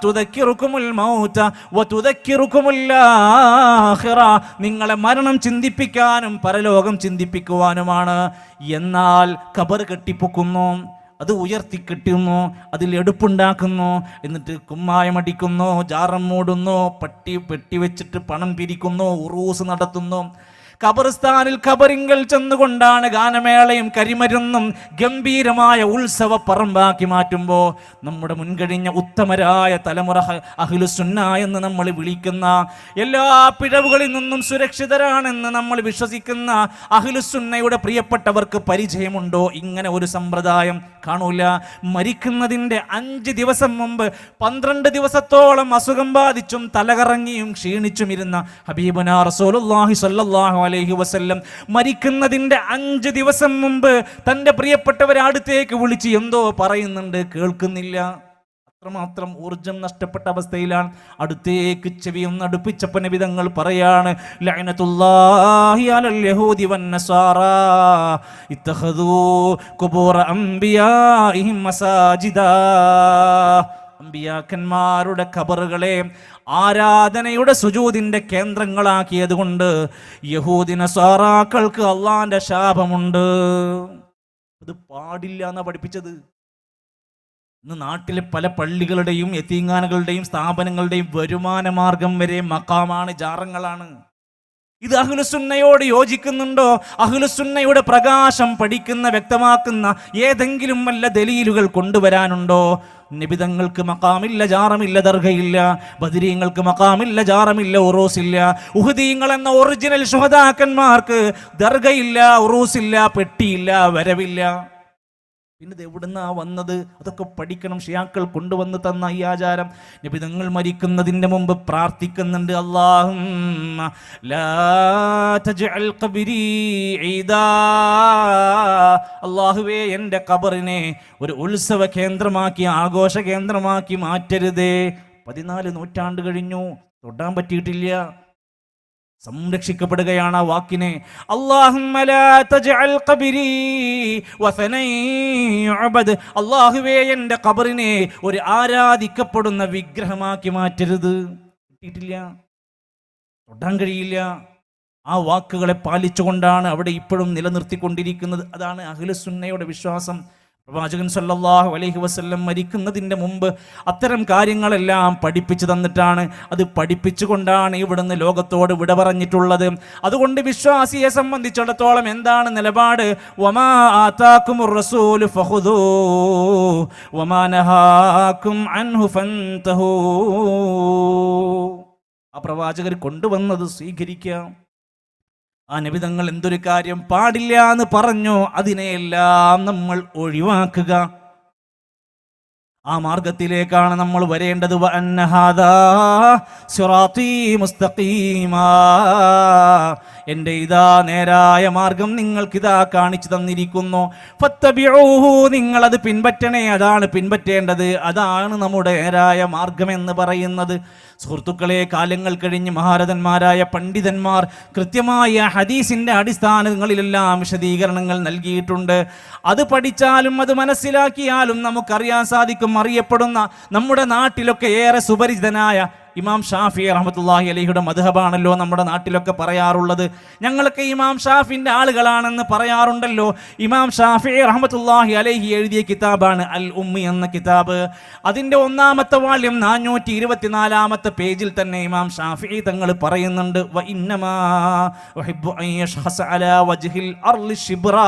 തുദക്കിറുകുമുൽ മൗത വതുദക്കിറുകുമുൽ ആഖിറ, നിങ്ങളെ മരണം ചിന്തിപ്പിക്കാനും പരലോകം ചിന്തിപ്പിക്കുവാനുമാണ്. എന്നാൽ ഖബർ കെട്ടിപ്പൊക്കുന്നു, അത് ഉയർത്തിക്കെട്ടുന്നു, അതിൽ എടുപ്പുണ്ടാക്കുന്നു, എന്നിട്ട് കുമ്മായമടിക്കുന്നു, ജാറം മൂടുന്നു, പെട്ടി വെച്ചിട്ട് പണം പിരിക്കുന്നു, ഉറൂസ് നടത്തുന്നു. ഖബർസ്ഥാനിൽ ഖബറിങ്കൽ ചെന്നുകൊണ്ടാണ് ഗാനമേളയും കരിമരുന്നും ഗംഭീരമായ ഉത്സവ പറമ്പാക്കി മാറ്റുമ്പോൾ നമ്മുടെ മുൻകഴിഞ്ഞ ഉത്തമരായ തലമുറ അഹ്ലുസുന്ന എന്ന് നമ്മൾ വിളിക്കുന്ന, എല്ലാ പിഴവുകളിൽ നിന്നും സുരക്ഷിതരാണെന്ന് നമ്മൾ വിശ്വസിക്കുന്ന അഹ്ലുസുന്നയുടെ പ്രിയപ്പെട്ടവർക്ക് പരിചയമുണ്ടോ? ഇങ്ങനെ ഒരു സമ്പ്രദായം കാണൂല. മരിക്കുന്നതിൻ്റെ 5 ദിവസം മുമ്പ് 12 ദിവസത്തോളം അസുഖം ബാധിച്ചും തലകറങ്ങിയും ക്ഷീണിച്ചും ഇരുന്ന ഹബീബുനാ റസൂലുള്ളാഹി സ്വല്ലല്ലാഹു അലൈഹി വസല്ലം മരിക്കുന്നതിൻ്റെ 5 ദിവസം മുമ്പ് തൻ്റെ പ്രിയപ്പെട്ടവരെ അടുത്തേക്ക് വിളിച്ച് എന്തോ പറയുന്നുണ്ട്, കേൾക്കുന്നില്ല. അത്രമാത്രം ഊർജം നഷ്ടപ്പെട്ട അവസ്ഥയിലാണ്. അടുത്തേക്ക് ചെവിയൊന്ന് അടുപ്പിച്ചപ്പോൾ നബി തങ്ങൾ പറയാണ്, ലഅനത്തുല്ലാഹി അലൽ യഹൂദി വന്നസാറാ ഇത്തഖദൂ ഖുബൂറ അംബിയാഇഹിം മസാജിദാ. അമ്പിയാക്കന്മാരുടെ ഖബറുകളെ ആരാധനയുടെ സുജൂദിന്റെ കേന്ദ്രങ്ങളാക്കിയത് കൊണ്ട് യഹൂദി നസാറാക്കൾക്ക് അള്ളാന്റെ ശാപമുണ്ട്. അത് പാടില്ല എന്നാ പഠിപ്പിച്ചത്. ഇന്ന് നാട്ടിലെ പല പള്ളികളുടെയും യതീംഖാനകളുടെയും സ്ഥാപനങ്ങളുടെയും വരുമാന മാർഗം വരെ മഖാമാണ്, ജാറങ്ങളാണ്. ഇത് അഹ്ലുസുന്നയോട് യോജിക്കുന്നുണ്ടോ? അഹ്ലുസുന്നയുടെ പ്രകാശം പഠിക്കുന്ന വ്യക്തമാക്കുന്ന ഏതെങ്കിലും വല്ല ദലീലുകൾ കൊണ്ടുവരാനുണ്ടോ? നിബിതങ്ങൾക്ക് മഖാമില്ല, ജാറമില്ല, ദർഗയില്ല. ബദരീങ്ങൾക്ക് മഖാമില്ല, ജാറമില്ല, ഉറൂസില്ല. ഉഹദീങ്ങൾ എന്ന ഒറിജിനൽ ശുഹദാക്കന്മാർക്ക് ദർഗയില്ല, ഉറൂസില്ല, പെട്ടിയില്ല, വരവില്ല. പിന്നെ ഇത് എവിടുന്നാ വന്നത്? അതൊക്കെ പഠിക്കണം. ഷിയാക്കൾ കൊണ്ടുവന്ന് തന്ന ഈ ആചാരം. നബിതങ്ങൾ മരിക്കുന്നതിൻ്റെ മുമ്പ് പ്രാർത്ഥിക്കുന്നുണ്ട്, അല്ലാഹുമ്മ ലാ തജ്അൽ ഖബ്രി ഈദാ, അല്ലാഹുവേ എൻ്റെ ഖബറിനെ ഒരു ഉത്സവ കേന്ദ്രമാക്കി, ആഘോഷ കേന്ദ്രമാക്കി മാറ്റരുതേ. 14 നൂറ്റാണ്ട് കഴിഞ്ഞു, തൊടാൻ പറ്റിയിട്ടില്ല. സംരക്ഷിക്കപ്പെടുകയാണ് ആ വാക്കിനെ. അല്ലാഹുമ്മ ലാ തജ്അൽ ഖബ്രി വസനൻ യുഅബദ്, അല്ലാഹുവേ എൻ്റെ ഖബറിനെ ഒരു ആരാധിക്കപ്പെടുന്ന വിഗ്രഹമാക്കി മാറ്റരുത്. കിട്ടിയിട്ടില്ല, തൊടാൻ കഴിയില്ല. ആ വാക്കുകളെ പാലിച്ചുകൊണ്ടാണ് അവിടെ ഇപ്പോഴും നിലനിർത്തിക്കൊണ്ടിരിക്കുന്നത്. അതാണ് അഹ്ലുസുന്നയുടെ വിശ്വാസം. പ്രവാചകൻ സല്ലല്ലാഹു അലൈഹി വസല്ലം മരിക്കുന്നതിൻ്റെ മുമ്പ് അത്തരം കാര്യങ്ങളെല്ലാം പഠിപ്പിച്ചു തന്നിട്ടാണ്, അത് പഠിപ്പിച്ചുകൊണ്ടാണ് ഇവിടുന്ന് ലോകത്തോട് വിട പറഞ്ഞിട്ടുള്ളത്. അതുകൊണ്ട് വിശ്വാസിയെ സംബന്ധിച്ചിടത്തോളം എന്താണ് നിലപാട്? വമാ ആതാകുമുർ റസൂലു ഫഖുദൂ വമാ നഹാകും അൻഹു ഫൻതഹൂ. ആ പ്രവാചകർ കൊണ്ടുവന്നത് സ്വീകരിക്കാം. ആ നബിതങ്ങൾ എന്തൊരു കാര്യം പാടില്ല എന്ന് പറഞ്ഞോ അതിനെയെല്ലാം നമ്മൾ ഒഴിവാക്കുക. ആ മാർഗത്തിലേക്കാണ് നമ്മൾ വരേണ്ടത്. വഅന്ന ഹാദാ സിറാത്തീ മുസ്തഖീമാ, എൻ്റെ ഇതാ നേരായ മാർഗം നിങ്ങൾക്കിതാ കാണിച്ചു തന്നിരിക്കുന്നു. ഫത്തബിഊഹു, നിങ്ങളത് പിൻപറ്റണേ. അതാണ് പിൻപറ്റേണ്ടത്. അതാണ് നമ്മുടെ നേരായ മാർഗമെന്ന് പറയുന്നത്. സുഹൃത്തുക്കളെ, കാലങ്ങൾ കഴിഞ്ഞ് മഹാരഥന്മാരായ പണ്ഡിതന്മാർ കൃത്യമായ ഹദീസിൻ്റെ അടിസ്ഥാനങ്ങളിലെല്ലാം വിശദീകരണങ്ങൾ നൽകിയിട്ടുണ്ട്. അത് പഠിച്ചാലും അത് മനസ്സിലാക്കിയാലും നമുക്കറിയാൻ സാധിക്കും. അറിയപ്പെടുന്ന നമ്മുടെ നാട്ടിലൊക്കെ ഏറെ സുപരിചിതനായ ഇമാം ഷാഫി റഹ്മത്തുള്ളാഹി അലൈഹിയുടെ മദ്ഹബാണല്ലോ നമ്മുടെ നാട്ടിലൊക്കെ പറയാറുള്ളത്. ഞങ്ങളൊക്കെ ഇമാം ഷാഫിൻ്റെ ആളുകളാണെന്ന് പറയാറുണ്ടല്ലോ. ഇമാം ഷാഫി റഹ്മത്തുള്ളാഹി അലൈഹി എഴുതിയ കിതാബാണ് അൽ ഉമ്മി എന്ന കിതാബ്. അതിൻ്റെ 1-ാമത്തെ വാല്യം 424-ാമത്തെ പേജിൽ തന്നെ ഇമാം ഷാഫി തങ്ങൾ പറയുന്നുണ്ട്, വ ഇന്നമാ ഉഹിബ്ബു അൻ യശ്ഖസ അലാ വജ്ഹിൽ അർളി ശിബ്റാ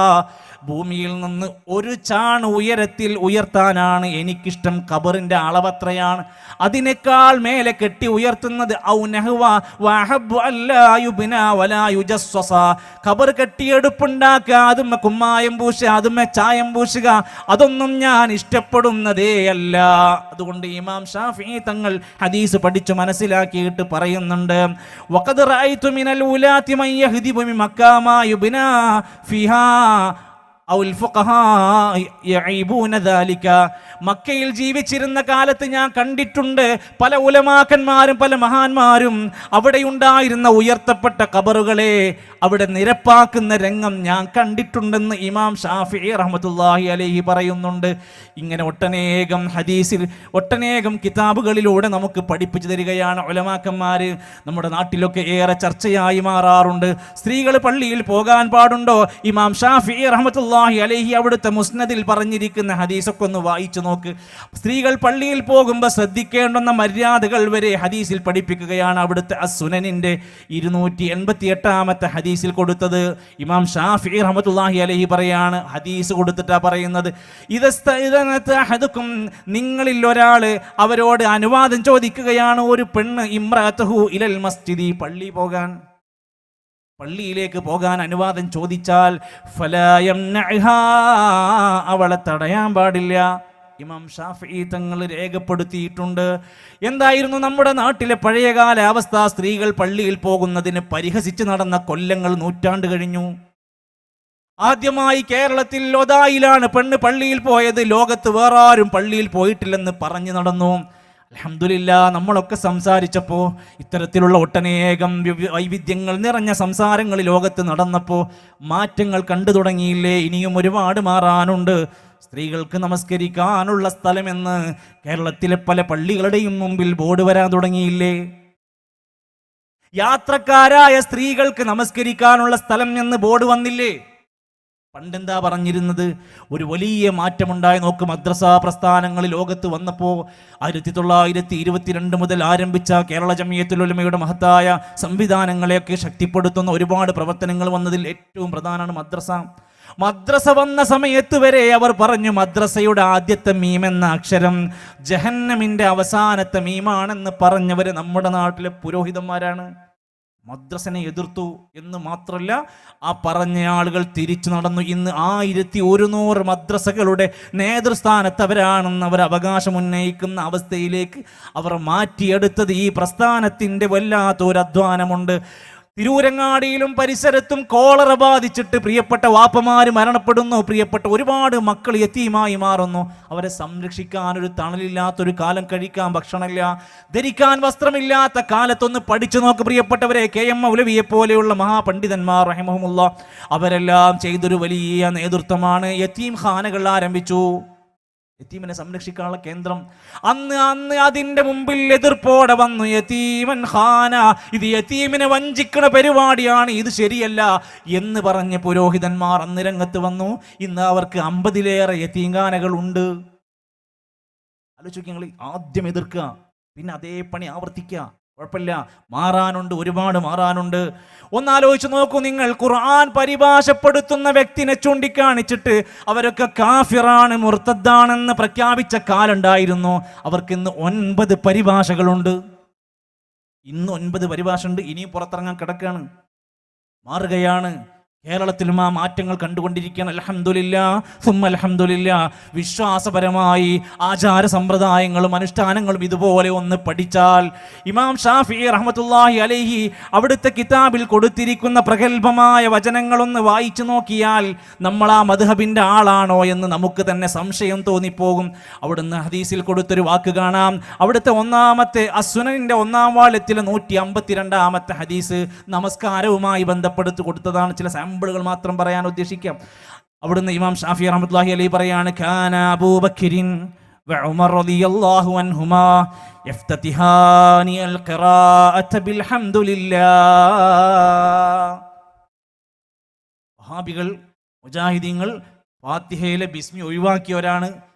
ഭൂമിയിൽ നിന്ന് ഒരു ചാൺ ഉയരത്തിൽ ഉയർത്താനാണ് എനിക്കിഷ്ടം. ഖബറിന്റെ അളവത്രയാണ്, അതിനേക്കാൾ മേലെ കെട്ടി ഉയർത്തുന്നത് ഖബർ കെട്ടിയെടുപ്പുണ്ടാക്കുക, അതുമ്മ കുമ്മായം പൂശുക, അതുമ്മ ചായം പൂശുക, അതൊന്നും ഞാൻ ഇഷ്ടപ്പെടുന്നതേ അല്ല. അതുകൊണ്ട് ഇമാം ഷാഫിഈ തങ്ങൾ ഹദീസ് പഠിച്ചു മനസ്സിലാക്കിയിട്ട് പറയുന്നുണ്ട്, വഖദ് റഅയ്തു മിനൽ ഉലാതി മൻ യഹ്ദിബു മിൻ മക്കാമാ യുബ്നാ ഫിഹാ മക്കയിൽ ജീവിച്ചിരുന്ന കാലത്ത് ഞാൻ കണ്ടിട്ടുണ്ട് പല ഉലമാക്കന്മാരും പല മഹാന്മാരും അവിടെ ഉണ്ടായിരുന്ന ഉയർത്തപ്പെട്ട ഖബറുകളെ അവിടെ നിരപ്പാക്കുന്ന രംഗം ഞാൻ കണ്ടിട്ടുണ്ടെന്ന് ഇമാം ഷാഫിഈ റഹ്മത്തുള്ളാഹി അലൈഹി പറയുന്നുണ്ട്. ഇങ്ങനെ ഒട്ടനേകം ഹദീസിൽ ഒട്ടനേകം കിതാബുകളിലൂടെ നമുക്ക് പഠിപ്പിച്ചു തരികയാണ് ഉലമാക്കന്മാർ. നമ്മുടെ നാട്ടിലൊക്കെ ഏറെ ചർച്ചയായി മാറാറുണ്ട്. സ്ത്രീകൾ പള്ളിയിൽ പോകാൻ പാടുണ്ടോ? ഇമാം ഷാഫിഈ റഹ്മത്തുള്ളാഹി അലൈഹി അവിടുത്തെ മുസ്നദിൽ പറഞ്ഞിരിക്കുന്ന ഹദീസൊക്കെ ഒന്ന് വായിച്ചു നോക്ക്. സ്ത്രീകൾ പള്ളിയിൽ പോകുമ്പോൾ ശ്രദ്ധിക്കേണ്ടുന്ന മര്യാദകൾ വരെ ഹദീസിൽ പഠിപ്പിക്കുകയാണ്. അവിടുത്തെ അസ്സുനനിന്റെ 288 ഹദീസിൽ കൊടുത്തത് ഇമാം ഷാഫിഈ റഹ്മത്തുള്ളാഹി അലൈഹി പറയാണ്. ഹദീസ് കൊടുത്തിട്ടാ പറയുന്നത്, നിങ്ങളിൽ ഒരാൾ അവരോട് അനുവാദം ചോദിക്കുകയാണ്, ഒരു പെണ്ണ് ഇമ്രഅതുഹു ഇലൽ മസ്ജിദി, പള്ളിയിലേക്ക് പോകാൻ അനുവാദം ചോദിച്ചാൽ ഫലാ യംനഅഹാ, അവളെ തടയാൻ പാടില്ല. ഇമാം ഷാഫിഈ തങ്ങൾ രേഖപ്പെടുത്തിയിട്ടുണ്ട്. എന്തായിരുന്നു നമ്മുടെ നാട്ടിലെ പഴയകാല അവസ്ഥ? സ്ത്രീകൾ പള്ളിയിൽ പോകുന്നതിന് പരിഹസിച്ച് നടന്ന കൊല്ലങ്ങൾ, നൂറ്റാണ്ട് കഴിഞ്ഞു. ആദ്യമായി കേരളത്തിൽ ഒതായിലാണ് പെണ്ണ് പള്ളിയിൽ പോയത്. ലോകത്ത് വേറെ ആരും പള്ളിയിൽ പോയിട്ടില്ലെന്ന് പറഞ്ഞു നടന്നു. അൽഹംദുലില്ലാ, നമ്മളൊക്കെ സംസാരിച്ചപ്പോൾ ഇത്തരത്തിലുള്ള ഒട്ടനേകം വൈവിധ്യങ്ങൾ നിറഞ്ഞ സംസാരങ്ങൾ ലോകത്ത് നടന്നപ്പോൾ മാറ്റങ്ങൾ കണ്ടു തുടങ്ങിയില്ലേ? ഇനിയും ഒരുപാട് മാറാനുണ്ട്. സ്ത്രീകൾക്ക് നമസ്കരിക്കാനുള്ള സ്ഥലമെന്ന് കേരളത്തിലെ പല പള്ളികളുടെയും മുമ്പിൽ ബോർഡ് വരാൻ തുടങ്ങിയില്ലേ? യാത്രക്കാരായ സ്ത്രീകൾക്ക് നമസ്കരിക്കാനുള്ള സ്ഥലം എന്ന് ബോർഡ് വന്നില്ലേ? പണ്ടെന്താ പറഞ്ഞിരുന്നത്? ഒരു വലിയ മാറ്റമുണ്ടായി. നോക്ക്, മദ്രസ പ്രസ്ഥാനങ്ങൾ ലോകത്ത് വന്നപ്പോൾ 1922 മുതൽ ആരംഭിച്ച കേരള ജംഇയ്യത്തുൽ ഉലമയുടെ മഹത്തായ സംവിധാനങ്ങളെയൊക്കെ ശക്തിപ്പെടുത്തുന്ന ഒരുപാട് പ്രവർത്തനങ്ങൾ വന്നതിൽ ഏറ്റവും പ്രധാനമാണ് മദ്രസ വന്ന സമയത്ത് വരെ അവർ പറഞ്ഞു, മദ്രസയുടെ ആദ്യത്തെ മീം എന്ന അക്ഷരം ജഹന്നമിന്റെ അവസാനത്തെ മീമാണെന്ന് പറഞ്ഞവര് നമ്മുടെ നാട്ടിലെ പുരോഹിതന്മാരാണ്. മദ്രസനെ എതിർത്തു എന്ന് മാത്രമല്ല, ആ പറഞ്ഞ ആളുകൾ തിരിച്ചു നടന്നു. ഇന്ന് 1100 മദ്രസകളുടെ നേതൃസ്ഥാനത്തവരാണെന്ന് അവർ അവകാശം ഉന്നയിക്കുന്ന അവസ്ഥയിലേക്ക് അവർ മാറ്റിയെടുത്തത് ഈ പ്രസ്ഥാനത്തിൻ്റെ വല്ലാത്തൊരു അധ്വാനമുണ്ട്. തിരൂരങ്ങാടിയിലും പരിസരത്തും കോളറ ബാധിച്ചിട്ട് പ്രിയപ്പെട്ട വാപ്പമാര് മരണപ്പെടുന്നു, പ്രിയപ്പെട്ട ഒരുപാട് മക്കൾ യതീമായി മാറുന്നു. അവരെ സംരക്ഷിക്കാൻ ഒരു തണലില്ലാത്തൊരു കാലം, കഴിക്കാൻ ഭക്ഷണമില്ല, ധരിക്കാൻ വസ്ത്രമില്ലാത്ത കാലത്തൊന്ന് പഠിച്ചു നോക്ക് പ്രിയപ്പെട്ടവരെ. KM മൗലവിയെ പോലെയുള്ള മഹാപണ്ഡിതന്മാർ റഹിമഹുമുല്ലാഹ് അവരെല്ലാം ചെയ്തൊരു വലിയ നേതൃത്വമാണ്. യതീം ഖാനകൾ ആരംഭിച്ചു, യതീമിനെ സംരക്ഷിക്കാനുള്ള കേന്ദ്രം. അന്ന് അതിന്റെ മുമ്പിൽ എതിർപ്പോടെ വന്നു, യതീമൻ ഖാന, ഇത് യതീമിനെ വഞ്ചിക്കുന്ന പരിപാടിയാണ്, ഇത് ശരിയല്ല എന്ന് പറഞ്ഞ പുരോഹിതന്മാർ അന്ന് രംഗത്ത് വന്നു. ഇന്ന് അവർക്ക് 50-ലേറെ യതീംഖാനകൾ ഉണ്ട്. ആലോചിക്കുക, ആദ്യം എതിർക്കുക, പിന്നെ അതേ പണി ആവർത്തിക്കുക. കുഴപ്പമില്ല, മാറാനുണ്ട്, ഒരുപാട് മാറാനുണ്ട്. ഒന്നാലോചിച്ച് നോക്കൂ നിങ്ങൾ, ഖുർആൻ പരിഭാഷപ്പെടുത്തുന്ന വ്യക്തിനെ ചൂണ്ടിക്കാണിച്ചിട്ട് അവരൊക്കെ കാഫിറാണ്, മുർത്തദ്ദാണെന്ന് പ്രഖ്യാപിച്ച കാലുണ്ടായിരുന്നു. അവർക്ക് ഇന്ന് 9 പരിഭാഷകളുണ്ട്. ഇന്ന് 9 പരിഭാഷ ഉണ്ട്. ഇനിയും പുറത്തിറങ്ങാൻ കിടക്കുകയാണ്, മാറുകയാണ്. കേരളത്തിലും ആ മാറ്റങ്ങൾ കണ്ടുകൊണ്ടിരിക്കുകയാണ്. അൽഹംദുലില്ലാ സുമ്മ അൽഹംദുലില്ലാ. വിശ്വാസപരമായി ആചാര സമ്പ്രദായങ്ങളും അനുഷ്ഠാനങ്ങളും ഇതുപോലെ ഒന്ന് പഠിച്ചാൽ, ഇമാം ഷാഫിഈ റഹ്മത്തുള്ളാഹി അലൈഹി അവിടുത്തെ കിതാബിൽ കൊടുത്തിരിക്കുന്ന പ്രഗൽഭമായ വചനങ്ങളൊന്ന് വായിച്ചു നോക്കിയാൽ നമ്മൾ ആ മദ്ഹബിൻ്റെ ആളാണോ എന്ന് നമുക്ക് തന്നെ സംശയം തോന്നിപ്പോകും. അവിടുന്ന് ഹദീസിൽ കൊടുത്തൊരു വാക്ക് കാണാം. അവിടുത്തെ ഒന്നാമത്തെ അസ്സുനനിൻ്റെ 1-ാം വാള്യത്തിലെ 152-ാമത്തെ ഹദീസ് നമസ്കാരവുമായി ബന്ധപ്പെടുത്തി കൊടുത്തതാണ്. ചില സാമ്പിളുകൾ മാത്രം പറയാൻ ഉദ്ദേശിക്കാം. അവിടുന്ന് ഇമാം ഷാഫിഈ റഹ്മത്തുള്ളാഹി അലൈഹി പറയാണ്, കാന അബൂബക്കറിൻ വഉമർ റളിയല്ലാഹു അൻഹുമാ യഫ്തതിഹാനി അൽ ഖിറാഅത ബിൽഹംദുലില്ലാഹ്. വഹാബികൾ, മുജാഹിദീങ്ങൾ ഫാത്തിഹയിലെ ബിസ്മി ഒഴിവാക്കിയവരാണ്.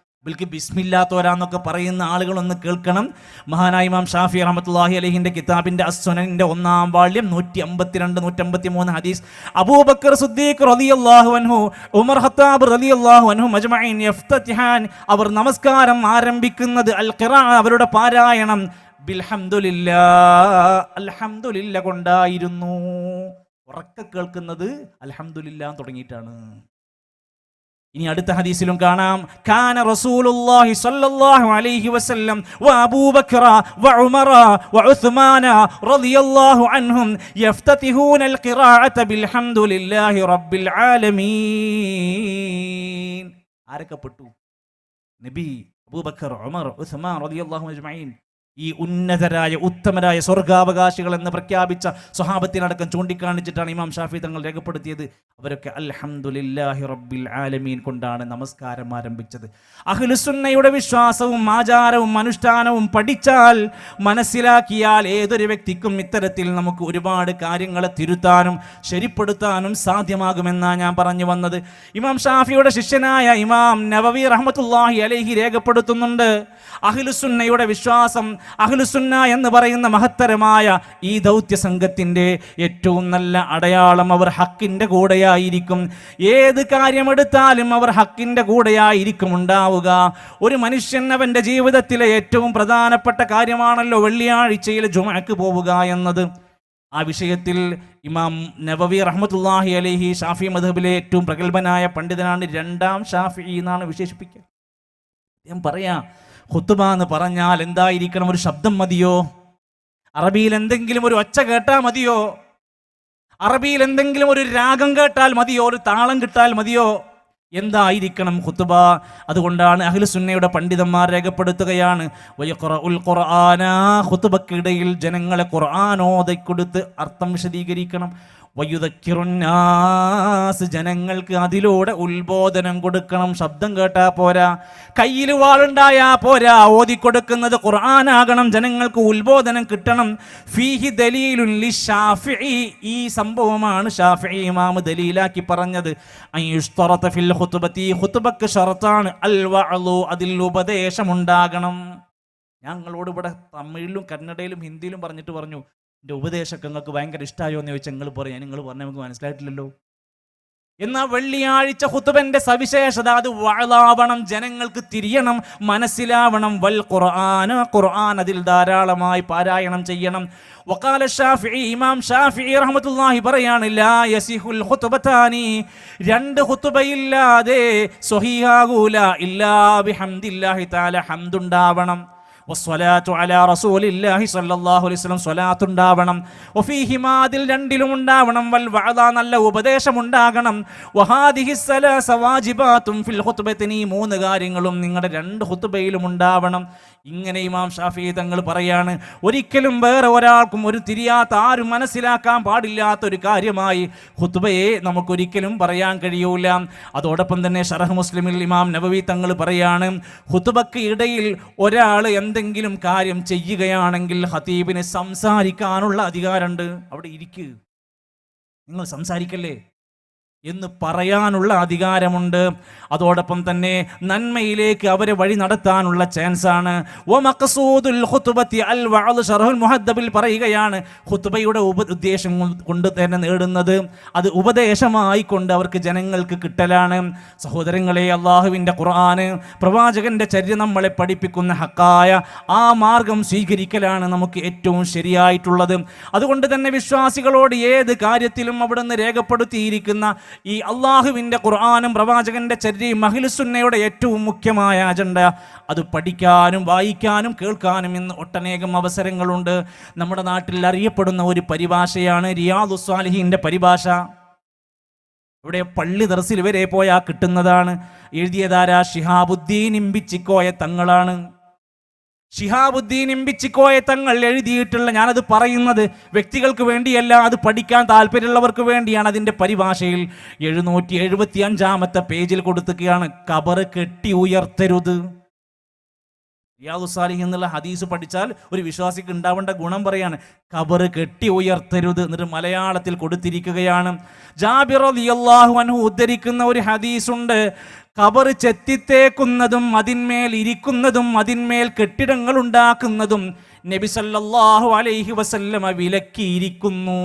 ഇവർക്ക് ബിസ്മില്ലാത്തോരാന്നൊക്കെ പറയുന്ന ആളുകളൊന്ന് കേൾക്കണം. മഹാനായ ഇമാം ഷാഫി റഹ്മത്തുള്ളാഹി അലൈഹിന്റെ കിതാബിന്റെ അസ്സുനനിന്റെ 1-ാം വാള്യം 152 153 ഹദീസ്. അബൂബക്കർ സിദ്ദീഖ് റളിയല്ലാഹു അൻഹു, ഉമർ ഖത്താബ് റളിയല്ലാഹു അൻഹു മജ്മഈൻ യഫ്തതിഹാൻ, അവർ നമസ്കാരം ആരംഭിക്കുന്നത് അൽ ഖിറാ, അവരുടെ പാരായണം ബിൽഹംദുലില്ലാഹ്, അൽഹംദുലില്ലാഹ് കൊണ്ടായിരുന്നു. ഉറക്കെ കേൾക്കുന്നത് അൽഹംദുലില്ലാഹ് തുടങ്ങിയിട്ടാണ്. ഇനി അടുത്ത ഹദീസിലും കാണാം, കാന റസൂലുള്ളാഹി സ്വല്ലല്ലാഹു അലൈഹി വസല്ലം വ അബൂബക്കർ വ ഉമർ വ ഉസ്മാൻ റളിയല്ലാഹു അൻഹും യഫ്തതിഹൂനൽ ഖിറാഅത ബിൽഹംദുലില്ലാഹി റബ്ബിൽ ആലമീൻ. ആരൊക്കെ പെട്ടു? നബി, അബൂബക്കർ, ഉമർ, ഉസ്മാൻ റളിയല്ലാഹു അജ്മഈൻ. ഈ ഉന്നതരായ ഉത്തമരായ സ്വർഗാവകാശികൾ എന്ന് പ്രഖ്യാപിച്ച സ്വഹാബത്തിനടക്കം ചൂണ്ടിക്കാണിച്ചിട്ടാണ് ഇമാം ഷാഫി തങ്ങൾ രേഖപ്പെടുത്തിയത്. അവരൊക്കെ അൽഹംദുലില്ലാഹി റബ്ബിൽ ആലമീൻ കൊണ്ടാണ് നമസ്കാരം ആരംഭിച്ചത്. അഹ്ലുസുന്നയുടെ വിശ്വാസവും ആചാരവും അനുഷ്ഠാനവും പഠിച്ചാൽ, മനസ്സിലാക്കിയാൽ ഏതൊരു വ്യക്തിക്കും ഇത്തരത്തിൽ നമുക്ക് ഒരുപാട് കാര്യങ്ങളെ തിരുത്താനും ശരിപ്പെടുത്താനും സാധ്യമാകുമെന്നാണ് ഞാൻ പറഞ്ഞു വന്നത്. ഇമാം ഷാഫിയുടെ ശിഷ്യനായ ഇമാം നവവി റഹ്മത്തുള്ളാഹി അലൈഹി രേഖപ്പെടുത്തുന്നുണ്ട്, അഹ്ലുസുന്നയുടെ വിശ്വാസം, അഹ്ലുസുന്ന എന്ന് പറയുന്ന മഹത്തരമായ ഈ ദൗത്യ സംഘത്തിൻ്റെ ഏറ്റവും നല്ല അടയാളം അവർ ഹക്കിൻ്റെ കൂടെയായിരിക്കും. ഏത് കാര്യമെടുത്താലും അവർ ഹക്കിൻ്റെ കൂടെയായിരിക്കും ഉണ്ടാവുക. ഒരു മനുഷ്യൻ അവൻ്റെ ജീവിതത്തിലെ ഏറ്റവും പ്രധാനപ്പെട്ട കാര്യമാണല്ലോ വെള്ളിയാഴ്ചയിൽ ജുമഅക്ക് പോവുക എന്നത്. ആ വിഷയത്തിൽ ഇമാം നവവി റഹ്മത്തുള്ളാഹി അലൈഹി ഷാഫി മദ്ഹബിലെ ഏറ്റവും പ്രഗത്ഭനായ പണ്ഡിതനാണ്. 2-ാം ഷാഫി എന്നാണ് വിശേഷിപ്പിക്കുക. ഞാൻ പറയാം, ഖുത്ബ എന്ന് പറഞ്ഞാൽ എന്തായിരിക്കണം? ഒരു ശബ്ദം മതിയോ? അറബിയിൽ എന്തെങ്കിലും ഒരു ഒച്ച കേട്ടാൽ മതിയോ? അറബിയിൽ എന്തെങ്കിലും ഒരു രാഗം കേട്ടാൽ മതിയോ? ഒരു താളം കിട്ടാൽ മതിയോ? എന്തായിരിക്കണം ഖുത്ബ? അതുകൊണ്ടാണ് അഹ്ലുസുന്നയുടെ പണ്ഡിതന്മാർ രേഖപ്പെടുത്തുകയാണ്, വയഖറഉൽ ഖുർആന, ഖുത്ബക്കിടയിൽ ജനങ്ങളെ ഖുർആൻ ഓതിക്കൊടുത്ത് അർത്ഥം വിശദീകരിക്കണം. വയുദക്കിറുന്നാസ്, ജനങ്ങൾക്ക് അതിലൂടെ ഉത്ബോധനം കൊടുക്കണം. ശബ്ദം കേട്ടാ പോരാ, കയ്യിൽ വാളുണ്ടായാ പോരാ, ഓതിക്കൊടുക്കുന്നത് ഖുർആനാകണം, ജനങ്ങൾക്ക് ഉത്ബോധനം കിട്ടണം. ഫീഹി ദലീലുൻ ലിശാഫിഈ, ഈ സംഭവമാണ് ഷാഫിഈ ഇമാം ദലീലാക്കി പറഞ്ഞത്. അയ്യുഷ്തറത ഫിൽ ഖുത്ബതി, ഖുത്ബക്ക് ഷറത്താണ് അൽ വഅളു, അതിൽ ഉപദേശമുണ്ടാകണം. ഞങ്ങളോട് ഇവിടെ തമിഴിലും കന്നഡയിലും ഹിന്ദിയിലും പറഞ്ഞു, എൻ്റെ ഉപദേശമൊക്കെ നിങ്ങൾക്ക് ഭയങ്കര ഇഷ്ടമായോ എന്ന് ചോദിച്ചാൽ നിങ്ങൾ പറയാം, നിങ്ങൾ പറഞ്ഞാൽ നമുക്ക് മനസ്സിലായിട്ടില്ലല്ലോ. എന്നാൽ വെള്ളിയാഴ്ച ഖുത്ബന്റെ സവിശേഷത അത് വഅളാവണം, ജനങ്ങൾക്ക് തിരിയണം, മനസ്സിലാവണം. വൽ ഖുർആൻ, ഖുർആൻ അതിൽ ധാരാളമായി പാരായണം ചെയ്യണം. വഖാല ഷാഫിഈ, ഇമാം ഷാഫിഈ റഹ്മത്തുള്ളാഹി പറയാണ്, ലാ യസിഹുൽ ഖുത്ബതാനി, 2 ഖുത്ബയില്ലാതെ സ്വഹീഹാകൂല ഇല്ലാ ബിഹംദില്ലാഹി തആല, ഹംദുണ്ടാവണം. വസ്സലാത്തു അലാ റസൂലില്ലാഹി സ്വല്ലല്ലാഹു അലൈഹി വസല്ലം, സ്വലാത്ത് ഉണ്ടാവണം. വഫീഹിമാ, അതിൽ 2ലും ഉണ്ടാവണം. വൽ വഅദ, നല്ല ഉപദേശം ഉണ്ടാകണം. വഹാദിഹി സലാസ വാജിബാത്തും ഫിൽ ഖുത്ബത്തിനി, 3 കാര്യങ്ങളും നിങ്ങളുടെ 2 ഖുത്ബയിലും ഉണ്ടാവണം. ഇങ്ങനെ ഇമാം ഷാഫിഈ തങ്ങൾ പറയാണ്, ഒരിക്കലും വേറെ ഒരാൾക്കും ഒരു തിരിയാത്ത, ആരും മനസ്സിലാക്കാൻ പാടില്ലാത്ത ഒരു കാര്യമായി ഖുത്ബയെ നമുക്കൊരിക്കലും പറയാൻ കഴിയൂല. അതോടൊപ്പം തന്നെ ശറഹ് മുസ്ലിമിൽ ഇമാം നവവി തങ്ങൾ പറയാണ്, ഖുത്ബക്ക് ഇടയിൽ ഒരാൾ എന്തെങ്കിലും കാര്യം ചെയ്യുകയാണെങ്കിൽ ഖതീബിന് സംസാരിക്കാനുള്ള അധികാരമുണ്ട്. അവിടെ ഇരിക്കുക, നിങ്ങൾ സംസാരിക്കല്ലേ എന്ന് പറയാനുള്ള അധികാരമുണ്ട്. അതോടൊപ്പം തന്നെ നന്മയിലേക്ക് അവരെ വഴി നടത്താനുള്ള ചാൻസാണ്. വമഖ്സൂദുൽ ഖുത്ബത്തി അൽ വഅദ്, ശറഹുൽ മുഹദ്ദബിൽ പറയുകയാണ്, ഖുത്ബയുടെ ഉദ്ദേശം കൊണ്ട് തന്നെ നേടുന്നത് അത് ഉപദേശമായി കൊണ്ട് അവർക്ക് ജനങ്ങൾക്ക് കിട്ടലാണ്. സഹോദരങ്ങളെ, അള്ളാഹുവിൻ്റെ ഖുർആന്, പ്രവാചകന്റെ ചര്യ നമ്മളെ പഠിപ്പിക്കുന്ന ഹക്കായ ആ മാർഗം സ്വീകരിക്കലാണ് നമുക്ക് ഏറ്റവും ശരിയായിട്ടുള്ളത്. അതുകൊണ്ട് തന്നെ വിശ്വാസികളോട് ഏത് കാര്യത്തിലും അവിടുന്ന് രേഖപ്പെടുത്തിയിരിക്കുന്ന ഈ അള്ളാഹുവിൻ്റെ ഖുർആനും പ്രവാചകന്റെ ചര്യയും അഹ്ലുസുന്നയുടെ ഏറ്റവും മുഖ്യമായ അജണ്ട, അത് പഠിക്കാനും വായിക്കാനും കേൾക്കാനും ഇന്ന് ഒട്ടനേകം അവസരങ്ങളുണ്ട്. നമ്മുടെ നാട്ടിൽ അറിയപ്പെടുന്ന ഒരു പരിഭാഷയാണ് റിയാദുസ് സ്വാലിഹീൻ്റെ പരിഭാഷ. ഇവിടെ പള്ളി ദർസിൽ വരെ പോയാൽ കിട്ടുന്നതാണ്. എഴുതിയതാരാ? ശിഹാബുദ്ദീൻ ഇമ്പിച്ചിക്കോയ തങ്ങളാണ്. ശിഹാബുദ്ദീൻ ഇമ്പിച്ചിക്കോയ തങ്ങൾ എഴുതിയിട്ടുള്ള, ഞാനത് പറയുന്നത് വ്യക്തികൾക്ക് വേണ്ടിയല്ല, അത് പഠിക്കാൻ താല്പര്യമുള്ളവർക്ക് വേണ്ടിയാണ്. അതിൻ്റെ പരിഭാഷയിൽ 775-ാമത്തെ പേജിൽ കൊടുക്കുകയാണ്, ഖബർ കെട്ടി ഉയർത്തരുത്. റിയാദുസ് സാലിഹീൻ എന്നുള്ള ഹദീസ് പഠിച്ചാൽ ഒരു വിശ്വാസിക്ക് ഉണ്ടാവേണ്ട ഗുണം പറയാണ്, ഖബർ കെട്ടി ഉയർത്തരുത്. എന്നിട്ട് മലയാളത്തിൽ കൊടുത്തിരിക്കുകയാണ്. ജാബിർ റളിയല്ലാഹു അൻഹു ഉദ്ധരിക്കുന്ന ഒരു ഹദീസുണ്ട്, ഖബർ ചെത്തിത്തേക്കുന്നതും അതിന്മേൽ ഇരിക്കുന്നതും അതിന്മേൽ കെട്ടിടങ്ങൾ ഉണ്ടാക്കുന്നതും നബി സല്ലല്ലാഹു അലൈഹി വസല്ലമ വിലക്കിയിരിക്കുന്നു.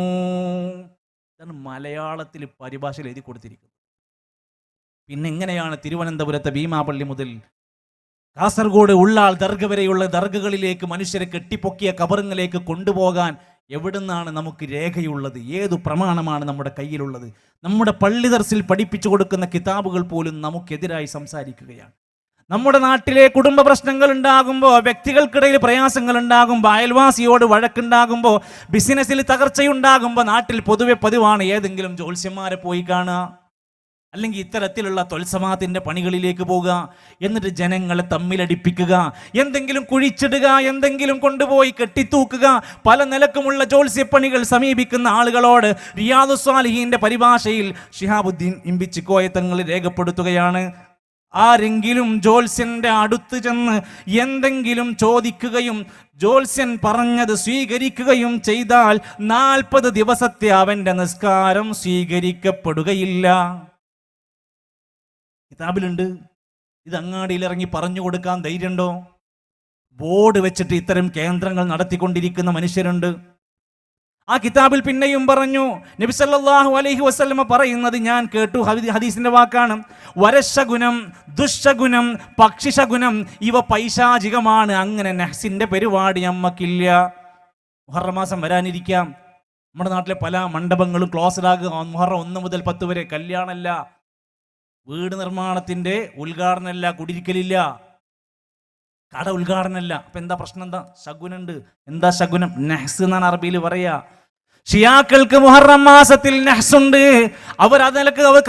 ഇതാണ് മലയാളത്തിൽ പരിഭാഷയിൽ എഴുതി കൊടുത്തിരിക്കുന്നത്. പിന്നെ എങ്ങനെയാണ് തിരുവനന്തപുരത്തെ ഭീമാപള്ളി മുതൽ കാസർഗോഡ് ഉള്ളാൾ ദർഗ വരെയുള്ള ദർഗകളിലേക്ക് മനുഷ്യരെ കെട്ടിപ്പൊക്കിയ ഖബറിലേക്ക് കൊണ്ടുപോകാൻ എവിടുന്നാണ് നമുക്ക് രേഖയുള്ളത്? ഏതു പ്രമാണമാണ് നമ്മുടെ കയ്യിലുള്ളത്? നമ്മുടെ പള്ളി ദർസിൽ പഠിപ്പിച്ചു കൊടുക്കുന്ന കിതാബുകൾ പോലും നമുക്കെതിരായി സംസാരിക്കുകയാണ്. നമ്മുടെ നാട്ടിലെ കുടുംബ പ്രശ്നങ്ങൾ ഉണ്ടാകുമ്പോൾ, വ്യക്തികൾക്കിടയിൽ പ്രയാസങ്ങൾ ഉണ്ടാകുമ്പോൾ, അയൽവാസിയോട് വഴക്കുണ്ടാകുമ്പോൾ, ബിസിനസ്സിൽ തകർച്ചയുണ്ടാകുമ്പോൾ നാട്ടിൽ പൊതുവെ പതിവാണ് ഏതെങ്കിലും ജ്യോത്സ്യന്മാരെ പോയി കാണുക, അല്ലെങ്കിൽ ഇത്തരത്തിലുള്ള തൊൽസമാത്തിന്റെ പണികളിലേക്ക് പോകുക, എന്നിട്ട് ജനങ്ങളെ തമ്മിലടിപ്പിക്കുക, എന്തെങ്കിലും കുഴിച്ചിടുക, എന്തെങ്കിലും കൊണ്ടുപോയി കെട്ടിത്തൂക്കുക. പല നിലക്കുമുള്ള ജ്യോത്സ്യപ്പണികൾ സമീപിക്കുന്ന ആളുകളോട് റിയാദുസ് സ്വാലിഹീന്റെ പരിഭാഷയിൽ ശിഹാബുദ്ദീൻ ഇമ്പിച്ചിക്കോയ തങ്ങൾ രേഖപ്പെടുത്തുകയാണ്, ആരെങ്കിലും ജ്യോത്സ്യന്റെ അടുത്ത് ചെന്ന് എന്തെങ്കിലും ചോദിക്കുകയും ജ്യോത്സ്യൻ പറഞ്ഞത് സ്വീകരിക്കുകയും ചെയ്താൽ 40 ദിവസത്തെ അവന്റെ നിസ്കാരം സ്വീകരിക്കപ്പെടുകയില്ല. കിതാബിലുണ്ട്. ഇത് അങ്ങാടിയിൽ ഇറങ്ങി പറഞ്ഞു കൊടുക്കാൻ ധൈര്യമുണ്ടോ? ബോർഡ് വെച്ചിട്ട് ഇത്തരം കേന്ദ്രങ്ങൾ നടത്തിക്കൊണ്ടിരിക്കുന്ന മനുഷ്യരുണ്ട്. ആ കിതാബിൽ പിന്നെയും പറഞ്ഞു, നബി സല്ലല്ലാഹു അലൈഹി വസല്ലമ പറയുന്നത് ഞാൻ കേട്ടു, ഹദീസിന്റെ വാക്കാണ്, വരശഗുണം, ദുശഗുണം, പക്ഷിശഗുണം ഇവ പൈശാചികമാണ്. അങ്ങനെ നഹ്സിന്റെ പരിപാടി നമ്മക്കില്ല. മുഹറം മാസം വരാനിരിക്കാം. നമ്മുടെ നാട്ടിലെ പല മണ്ഡപങ്ങളും ക്ലോസ്ഡ് ആകുക. മുഹറം 1 മുതൽ 10 വരെ കല്യാണമല്ല, വീട് നിർമ്മാണത്തിന്റെ ഉദ്ഘാടനമല്ല, കുടിയിരിക്കലില്ല, കട ഉദ്ഘാടനമല്ല. അപ്പൊ എന്താ പ്രശ്നം? എന്താ ശകുനുണ്ട്? എന്താ ശകുനം? നഹ്സ് എന്നാണ് അറബിയിൽ പറയാ. ഷിയാക്കൾക്ക് മുഹറം മാസത്തിൽ നഹ്സുണ്ട്. അവർ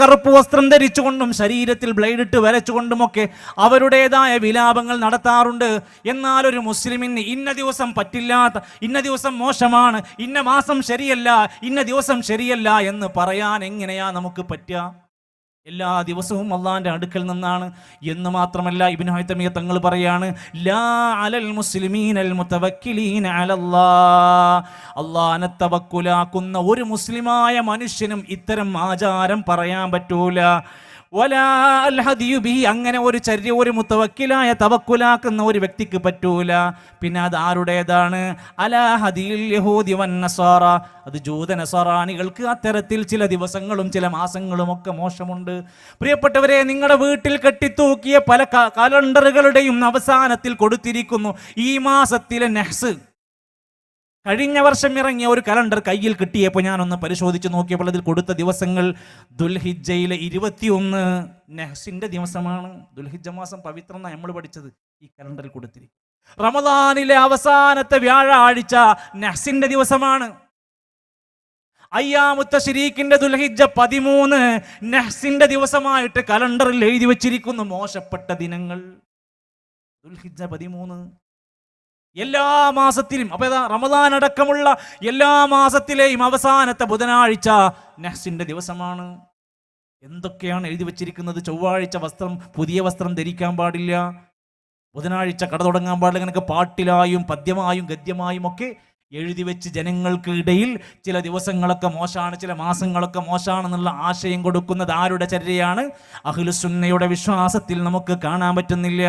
കറുപ്പ് വസ്ത്രം ധരിച്ചുകൊണ്ടും ശരീരത്തിൽ ബ്ലേഡ് ഇട്ട് വരച്ചുകൊണ്ടുമൊക്കെ അവരുടേതായ വിലാപങ്ങൾ നടത്താറുണ്ട്. എന്നാൽ ഒരു മുസ്ലിമിന് ഇന്ന ദിവസം പറ്റില്ലാത്ത, ഇന്ന ദിവസം മോശമാണ്, ഇന്ന മാസം ശരിയല്ല, ഇന്ന ദിവസം ശരിയല്ല എന്ന് പറയാൻ എങ്ങനെയാ നമുക്ക് പറ്റുക? എല്ലാ ദിവസവും അള്ളാന്റെ അടുക്കൽ നിന്നാണ് എന്ന് മാത്രമല്ല, ഇബ്നു ഹൈതമിയ തങ്ങൾ പറയാണ്, ലാ അലൽ മുസ്ലിമീനൽ മുതവക്കിലീന അലല്ലാഹ്, അള്ളാഹനെ തവക്കുലാക്കുന്ന ഒരു മുസ്ലിമായ മനുഷ്യനും ഇത്തരം ആചാരം പറയാൻ പറ്റൂല. വലാ അൽ ഹദിയു ബിഹി, അങ്ങനെ ഒരു ചര്യ ഒരു മുതവക്കിലായ തവക്കുലാക്കുന്ന ഒരു വ്യക്തിക്ക് പറ്റൂല. പിന്നെ അത് ആരുടേതാണ്? അലാ ഹദിയിൽ യഹൂദി വൻ നസാറ, അത് ജൂത നസാറാനികൾക്ക് അത്തരത്തിൽ ചില ദിവസങ്ങളും ചില മാസങ്ങളും ഒക്കെ മോശമുണ്ട്. പ്രിയപ്പെട്ടവരെ, നിങ്ങളുടെ വീട്ടിൽ കെട്ടിത്തൂക്കിയ പല കലണ്ടറുകളുടെയും അവസാനത്തിൽ കൊടുത്തിരിക്കുന്നു ഈ മാസത്തിലെ നഹ്സ്. കഴിഞ്ഞ വർഷം ഇറങ്ങിയ ഒരു കലണ്ടർ കയ്യിൽ കിട്ടിയപ്പോൾ ഞാനൊന്ന് പരിശോധിച്ച് നോക്കിയപ്പോൾ അതിൽ കൊടുത്ത ദിവസങ്ങൾ ദുൽഹിജ്ജയിലെ 21 നഹ്സിന്റെ ദിവസമാണ്. ദുൽഹിജ്ജ മാസം പവിത്രം എന്നാണ് നമ്മൾ പഠിച്ചത്, ഈ കലണ്ടറിൽ കൊടുത്തിരിക്കും. റമദാനിലെ അവസാനത്തെ വ്യാഴാഴ്ച നഹ്സിന്റെ ദിവസമാണ്. അയ്യാമുത്ത ശരീക്കിന്റെ ദുൽഹിജ്ജ 13 നഹ്സിന്റെ ദിവസമായിട്ട് കലണ്ടറിൽ എഴുതി വെച്ചിരിക്കുന്നു. മോശപ്പെട്ട ദിനങ്ങൾ ദുൽഹിജ്ജ 13. എല്ലാ മാസത്തിലും, അപ്പൊ ഏതാ റമദാൻ അടക്കമുള്ള എല്ലാ മാസത്തിലെയും അവസാനത്തെ ബുധനാഴ്ച നഹ്സിന്റെ ദിവസമാണ്. എന്തൊക്കെയാണ് എഴുതി വച്ചിരിക്കുന്നത്? ചൊവ്വാഴ്ച പുതിയ വസ്ത്രം ധരിക്കാൻ പാടില്ല, ബുധനാഴ്ച കട തുടങ്ങാൻ പാടില്ല. അങ്ങനെയൊക്കെ പാട്ടിലായും പദ്യമായും ഗദ്യമായും ഒക്കെ എഴുതി വെച്ച് ജനങ്ങൾക്ക് ഇടയിൽ ചില ദിവസങ്ങളൊക്കെ മോശമാണ്, ചില മാസങ്ങളൊക്കെ മോശമാണെന്നുള്ള ആശയം കൊടുക്കുന്നത് ആരുടെ ചര്യയാണ്? അഹ്ലുസുന്നയുടെ വിശ്വാസത്തിൽ നമുക്ക് കാണാൻ പറ്റുന്നില്ല.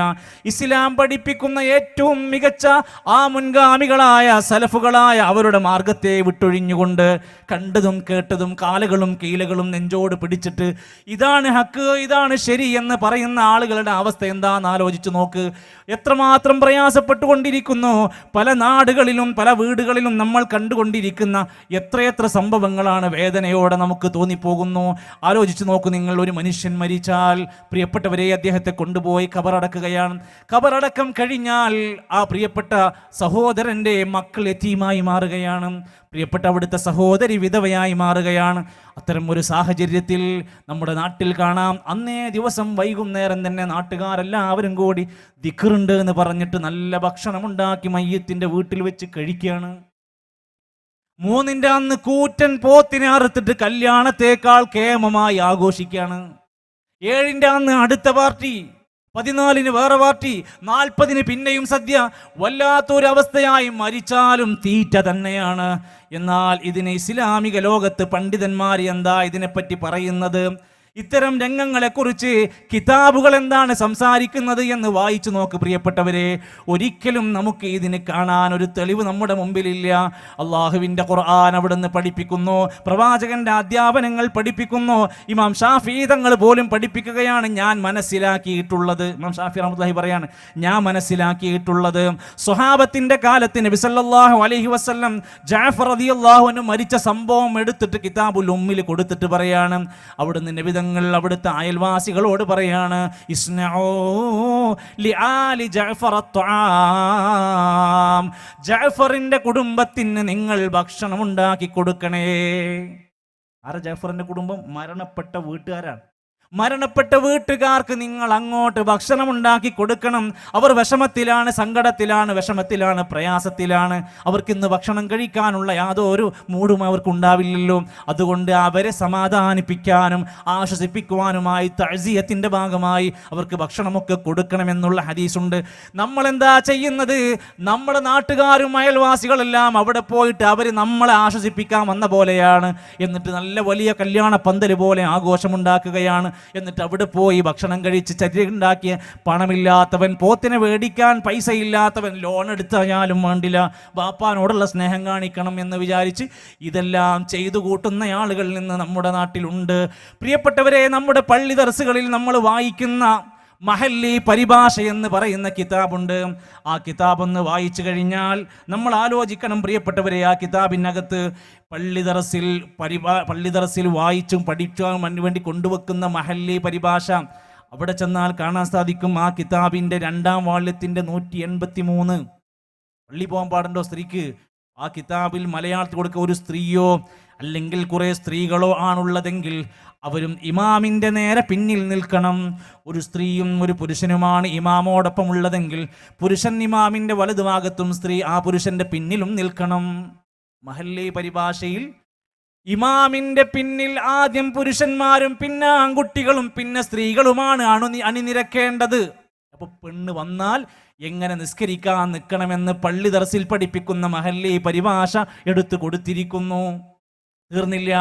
ഇസ്ലാം പഠിപ്പിക്കുന്ന ഏറ്റവും മികച്ച ആ മുൻഗാമികളായ സലഫുകളായ അവരുടെ മാർഗത്തെ വിട്ടൊഴിഞ്ഞുകൊണ്ട് കണ്ടതും കേട്ടതും കാലുകളും കീലകളും നെഞ്ചോട് പിടിച്ചിട്ട് ഇതാണ് ഹക്ക്, ഇതാണ് ശരി എന്ന് പറയുന്ന ആളുകളുടെ അവസ്ഥ എന്താണെന്ന് ആലോചിച്ച് നോക്ക്. എത്രമാത്രം പ്രയാസപ്പെട്ടുകൊണ്ടിരിക്കുന്നു. പല നാടുകളിലും പല വീടുകളിലും നമ്മൾ കണ്ടുകൊണ്ടിരിക്കുന്ന എത്രയെത്ര സംഭവങ്ങളാണ് വേദനയോടെ നമുക്ക് തോന്നിപ്പോകുന്നു. ആലോചിച്ച് നോക്കൂ നിങ്ങൾ. ഒരു മനുഷ്യൻ മരിച്ചാൽ പ്രിയപ്പെട്ടവരെ അദ്ദേഹത്തെ കൊണ്ടുപോയി ഖബറടക്കുകയാണ്. ഖബറടക്കം കഴിഞ്ഞാൽ ആ പ്രിയപ്പെട്ട സഹോദരൻ്റെ മക്കൾ യതീമായി മാറുകയാണ്, പ്രിയപ്പെട്ട അവിടുത്തെ സഹോദരി വിധവയായി മാറുകയാണ്. അത്തരം ഒരു സാഹചര്യത്തിൽ നമ്മുടെ നാട്ടിൽ കാണാം, അന്നേ ദിവസം വൈകുന്നേരം തന്നെ നാട്ടുകാരെല്ലാവരും കൂടി ദിക്റുണ്ട് എന്ന് പറഞ്ഞിട്ട് നല്ല ഭക്ഷണമുണ്ടാക്കി മയ്യത്തിന്റെ വീട്ടിൽ വെച്ച് കഴിക്കുകയാണ്. 3-ന്റെ അന്ന് കൂറ്റൻ പോത്തിനെ അറുത്തിട്ട് കല്യാണത്തേക്കാൾ കേമമായി ആഘോഷിക്കുകയാണ്. 7-ന്റെ അന്ന് അടുത്ത പാർട്ടി, 14-ന് വേറെ പാർട്ടി, 40-ന് പിന്നെയും സദ്യ. വല്ലാത്തൊരവസ്ഥയായി. മരിച്ചാലും തീറ്റ തന്നെയാണ്. എന്നാൽ ഇതിന് ഇസ്ലാമിക ലോകത്ത് പണ്ഡിതന്മാർ എന്താ ഇതിനെപ്പറ്റി പറയുന്നത്? ഇത്തരം രംഗങ്ങളെക്കുറിച്ച് കിതാബുകൾ എന്താണ് സംസാരിക്കുന്നത് എന്ന് വായിച്ചു നോക്ക് പ്രിയപ്പെട്ടവരെ. ഒരിക്കലും നമുക്ക് ഇതിന് കാണാൻ ഒരു തെളിവ് നമ്മുടെ മുമ്പിലില്ല. അള്ളാഹുവിൻ്റെ ഖുർആൻ അവിടുന്ന് പഠിപ്പിക്കുന്നു, പ്രവാചകന്റെ അധ്യാപനങ്ങൾ പഠിപ്പിക്കുന്നു, ഇമാം ഷാഫി തങ്ങൾ പോലും പഠിപ്പിക്കുകയാണ്. ഞാൻ മനസ്സിലാക്കിയിട്ടുള്ളത്, ഇമാം ഷാഫി റഹ്മത്തുള്ളാഹി പറയാണ്, ഞാൻ മനസ്സിലാക്കിയിട്ടുള്ളത് സ്വഹാബത്തിന്റെ കാലത്ത് നബി സല്ലല്ലാഹു അലൈഹി വസല്ലം ജഅഫർ റളിയല്ലാഹു അൻഹു മരിച്ച സംഭവം എടുത്തിട്ട് കിതാബുൽ ഉമ്മിൽ കൊടുത്തിട്ട് പറയാണ്, അവിടുന്ന് നബി അവിടുത്തെ അയൽവാസികളോട് പറയാണ്, ഇസ്നഊ ലിആലി ജഅഫർ അത്ത്വാം, ജഅഫറിന്റെ കുടുംബത്തിന് നിങ്ങൾ ഭക്ഷണം ഉണ്ടാക്കി കൊടുക്കണേ. ആരാ ജഅഫറിന്റെ കുടുംബം? മരണപ്പെട്ട വീട്ടുകാരാണ്. മരണപ്പെട്ട വീട്ടുകാർക്ക് നിങ്ങൾ അങ്ങോട്ട് ഭക്ഷണം ഉണ്ടാക്കി കൊടുക്കണം. അവർ വിഷമത്തിലാണ്, സങ്കടത്തിലാണ്, വിഷമത്തിലാണ്, പ്രയാസത്തിലാണ്. അവർക്കിന്ന് ഭക്ഷണം കഴിക്കാനുള്ള യാതൊരു മൂടും അവർക്കുണ്ടാവില്ലല്ലോ. അതുകൊണ്ട് അവരെ സമാധാനിപ്പിക്കാനും ആശ്വസിപ്പിക്കുവാനുമായി തഅ്സിയത്തിൻ്റെ ഭാഗമായി അവർക്ക് ഭക്ഷണമൊക്കെ കൊടുക്കണമെന്നുള്ള ഹദീസുണ്ട്. നമ്മളെന്താ ചെയ്യുന്നത്? നമ്മുടെ നാട്ടുകാരും അയൽവാസികളെല്ലാം അവിടെ പോയിട്ട് അവർ നമ്മളെ ആശ്വസിപ്പിക്കാൻ വന്ന പോലെയാണ്. എന്നിട്ട് നല്ല വലിയ കല്യാണ പന്തൽ പോലെ ആഘോഷമുണ്ടാക്കുകയാണ്. എന്നിട്ട് അവിടെ പോയി ഭക്ഷണം കഴിച്ച് ചരി ഉണ്ടാക്കിയ പണമില്ലാത്തവൻ, പോത്തിനെ മേടിക്കാൻ പൈസ ഇല്ലാത്തവൻ ലോൺ എടുത്തായാലും വേണ്ടില്ല, ബാപ്പാനോടുള്ള സ്നേഹം കാണിക്കണം എന്ന് വിചാരിച്ച് ഇതെല്ലാം ചെയ്തു കൂട്ടുന്ന ആളുകൾ നിന്ന് നമ്മുടെ നാട്ടിലുണ്ട്. പ്രിയപ്പെട്ടവരെ, നമ്മുടെ പള്ളി ദർസുകളിൽ നമ്മൾ വായിക്കുന്ന മഹല്ലി പരിഭാഷ എന്ന് പറയുന്ന കിതാബുണ്ട്. ആ കിതാബ് ഒന്ന് വായിച്ചു കഴിഞ്ഞാൽ നമ്മൾ ആലോചിക്കണം പ്രിയപ്പെട്ടവരെ, ആ കിതാബിനകത്ത് പള്ളി ദർസിൽ വായിച്ചും പഠിക്കാൻ വേണ്ടി കൊണ്ടുവെക്കുന്ന മഹല്ലി പരിഭാഷ അവിടെ ചെന്നാൽ കാണാൻ സാധിക്കും. ആ കിതാബിൻ്റെ 2ാം വാള്യത്തിൻ്റെ 183. പള്ളി പോകാൻ പാടുണ്ടോ സ്ത്രീക്ക്? ആ കിതാബിൽ മലയാളത്തിൽ കൊടുക്കുക, ഒരു സ്ത്രീയോ അല്ലെങ്കിൽ കുറേ സ്ത്രീകളോ ആണുള്ളതെങ്കിൽ അവരും ഇമാമിൻ്റെ നേരെ പിന്നിൽ നിൽക്കണം. ഒരു സ്ത്രീയും ഒരു പുരുഷനുമാണ് ഇമാമോടൊപ്പം ഉള്ളതെങ്കിൽ പുരുഷൻ ഇമാമിൻ്റെ വലതുഭാഗത്തും സ്ത്രീ ആ പുരുഷൻ്റെ പിന്നിലും നിൽക്കണം. മഹല്ലി പരിഭാഷയിൽ ഇമാമിൻ്റെ പിന്നിൽ ആദ്യം പുരുഷന്മാരും പിന്നെ ആൺകുട്ടികളും പിന്നെ സ്ത്രീകളുമാണ് അണിനിരക്കേണ്ടത്. അപ്പോൾ പെണ്ണ് വന്നാൽ എങ്ങനെ നിസ്കരിക്കാൻ നിൽക്കണമെന്ന് പള്ളി ദർസിൽ പഠിപ്പിക്കുന്ന മഹല്ലി പരിഭാഷ എടുത്തു കൊടുത്തിരിക്കുന്നു. തീർന്നില്ല,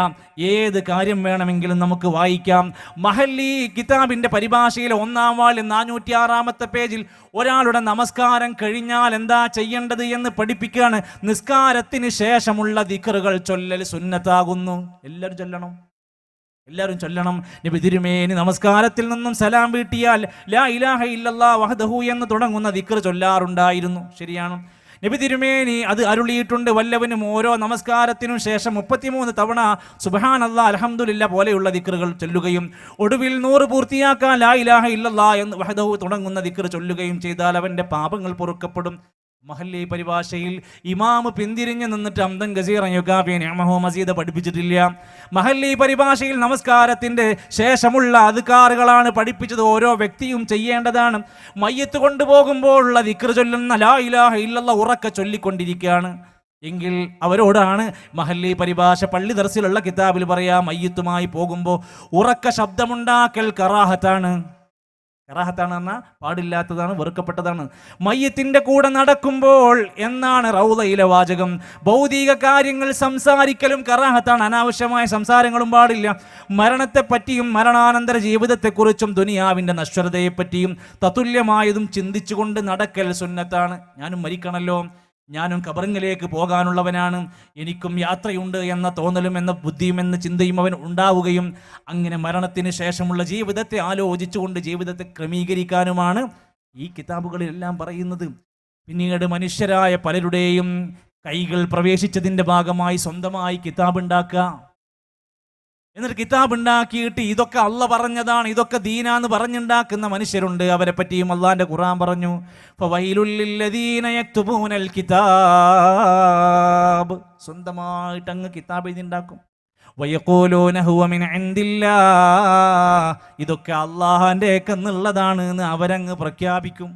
ഏത് കാര്യം വേണമെങ്കിലും നമുക്ക് വായിക്കാം. മഹല്ലി കിതാബിൻ്റെ പരിഭാഷയിൽ 1ാം വാള്യം 406 പേജിൽ ഒരാളുടെ നമസ്കാരം കഴിഞ്ഞാൽ എന്താ ചെയ്യേണ്ടത് എന്ന് പഠിപ്പിക്കുകയാണ്. നിസ്കാരത്തിന് ശേഷമുള്ള ദിക്റുകൾ ചൊല്ലൽ സുന്നത്താകുന്നു. എല്ലാവരും ചൊല്ലണം. നബി തിരുമേനി നമസ്കാരത്തിൽ നിന്നും സലാം വീട്ടിയാൽ ലാ ഇലാഹ ഇല്ലല്ലാഹ് വഹ്ദഹു എന്ന് തുടങ്ങുന്ന ദിക്ർ ചൊല്ലാറുണ്ടായിരുന്നു. ശരിയാണ്, നബി തിരുമേനി അത് അരുളിയിട്ടുണ്ട്. വല്ലവനും ഓരോ നമസ്കാരത്തിനും ശേഷം 33 തവണ സുബ്ഹാനല്ലാഹ് അൽഹംദുലില്ലാ പോലെയുള്ള ദിക്റുകൾ ചൊല്ലുകയും ഒടുവിൽ 100 പൂർത്തിയാക്കാൻ ലാ ഇലാഹ ഇല്ലല്ലാഹ് എന്ന് വഹ്ദഹു തുടങ്ങുന്ന ദിക്ർ ചൊല്ലുകയും ചെയ്താൽ അവൻ്റെ പാപങ്ങൾ പൊറുക്കപ്പെടും. മഹല്ലി പരിഭാഷയിൽ ഇമാമ് പിന്തിരിഞ്ഞ് നിന്നിട്ട് അംദൻ ഗസീറൻ യുകാഫി നിഅമഹു മസീദ് പഠിപ്പിച്ചിട്ടില്ല. മഹല്ലി പരിഭാഷയിൽ നമസ്കാരത്തിൻ്റെ ശേഷമുള്ള അദ്കാറുകളാണ് പഠിപ്പിച്ചത്. ഓരോ വ്യക്തിയും ചെയ്യേണ്ടതാണ്. മയ്യത്ത് കൊണ്ടുപോകുമ്പോഴുള്ള ദിക്ർ ചൊല്ലുന്ന ലാ ഇലാഹ ഇല്ലല്ലാഹ് ഉറക്കെ ചൊല്ലിക്കൊണ്ടിരിക്കുകയാണ് എങ്കിൽ അവരോടാണ് മഹല്ലി പരിഭാഷ പള്ളി ദർസിലുള്ള കിതാബിൽ പറയാ, മയ്യത്തുമായി പോകുമ്പോൾ ഉറക്ക ശബ്ദമുണ്ടാക്കൽ കറാഹത്താണ്. പറഞ്ഞാൽ പാടില്ലാത്തതാണ്, വെറുക്കപ്പെട്ടതാണ്. മയ്യത്തിൻ്റെ കൂടെ നടക്കുമ്പോൾ എന്നാണ് റൗളയിലെ വാചകം. ഭൗതിക കാര്യങ്ങൾ സംസാരിക്കലും കറാഹത്താണ്. അനാവശ്യമായ സംസാരങ്ങളും പാടില്ല. മരണത്തെപ്പറ്റിയും മരണാനന്തര ജീവിതത്തെക്കുറിച്ചും ദുനിയാവിൻ്റെ നശ്വരതയെപ്പറ്റിയും തത്തുല്യമായതും ചിന്തിച്ചുകൊണ്ട് നടക്കൽ സുന്നത്താണ്. ഞാനും മരിക്കണമല്ലോ, ഞാനും ഖബറിലേക്ക് പോകാനുള്ളവനാണ്, എനിക്കും യാത്രയുണ്ട് എന്ന തോന്നലും എന്ന ബുദ്ധിയും എന്ന ചിന്തയും അവൻ ഉണ്ടാവുകയും അങ്ങനെ മരണത്തിന് ശേഷമുള്ള ജീവിതത്തെ ആലോചിച്ചുകൊണ്ട് ജീവിതത്തെ ക്രമീകരിക്കാനുമാണ് ഈ കിതാബുകളിലെല്ലാം പറയുന്നത്. പിന്നീട് മനുഷ്യരായ പലരുടെയും കൈകൾ പ്രവേശിച്ചതിൻ്റെ ഭാഗമായി സ്വന്തമായി കിതാബ് ഉണ്ടാക്കുക. എന്നിട്ട് കിതാബ് ഉണ്ടാക്കിയിട്ട് ഇതൊക്കെ അള്ള പറഞ്ഞതാണ്, ഇതൊക്കെ ദീനാന്ന് പറഞ്ഞുണ്ടാക്കുന്ന മനുഷ്യരുണ്ട്. അവരെ പറ്റിയും അള്ളാന്റെ ഖുർആൻ പറഞ്ഞു, കിതാബ് സ്വന്തമായിട്ട് അങ്ങ് കിതാബ് എഴുതിണ്ടാക്കും. ഇതൊക്കെ അള്ളാഹാന്റെ എന്നുള്ളതാണ് എന്ന് അവരങ്ങ് പ്രഖ്യാപിക്കും,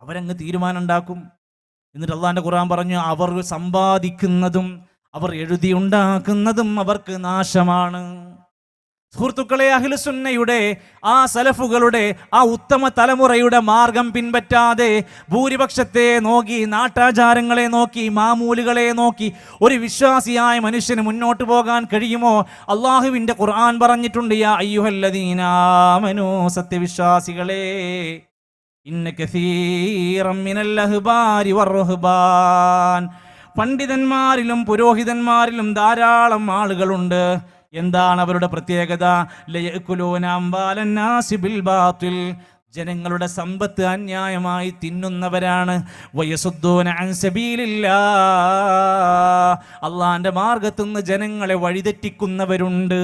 അവരങ്ങ് തീരുമാനം ഉണ്ടാക്കും. എന്നിട്ട് അള്ളാന്റെ ഖുർആൻ പറഞ്ഞു, അവർ സമ്പാദിക്കുന്നതും അവർ എഴുതിയുണ്ടാക്കുന്നതും അവർക്ക് നാശമാണ്. സുഹൃത്തുക്കളെ, അഹ്ലുസുന്നയുടെ ആ സലഫുകളുടെ ആ ഉത്തമ തലമുറയുടെ മാർഗം പിൻപറ്റാതെ ഭൂരിപക്ഷത്തെ നോക്കി, നാട്ടാചാരങ്ങളെ നോക്കി, മാമൂലുകളെ നോക്കി ഒരു വിശ്വാസിയായ മനുഷ്യന് മുന്നോട്ട് പോകാൻ കഴിയുമോ? അള്ളാഹുവിൻ്റെ ഖുർആൻ പറഞ്ഞിട്ടുണ്ട്, യാ അയ്യുഹല്ലദീന ആമനൂ, സത്യവിശ്വാസികളെ, ഇന്ന കസീറൻ മിനൽ അഹ്ബാരി വറുഹ്ബാൻ, പണ്ഡിതന്മാരിലും പുരോഹിതന്മാരിലും ധാരാളം ആളുകളുണ്ട്. എന്താണ് അവരുടെ പ്രത്യേകത? ലയഅ്കുലൂന അംവാലന്നാസി ബിൽ ബാത്തിൽ, ജനങ്ങളുടെ സമ്പത്ത് അന്യായമായി തിന്നുന്നവരാണ്. വയസുദ്ദൂന അൻ സബീലില്ലാഹ്, അള്ളാന്റെ മാർഗത്തുനിന്ന് ജനങ്ങളെ വഴിതെറ്റിക്കുന്നവരുണ്ട്.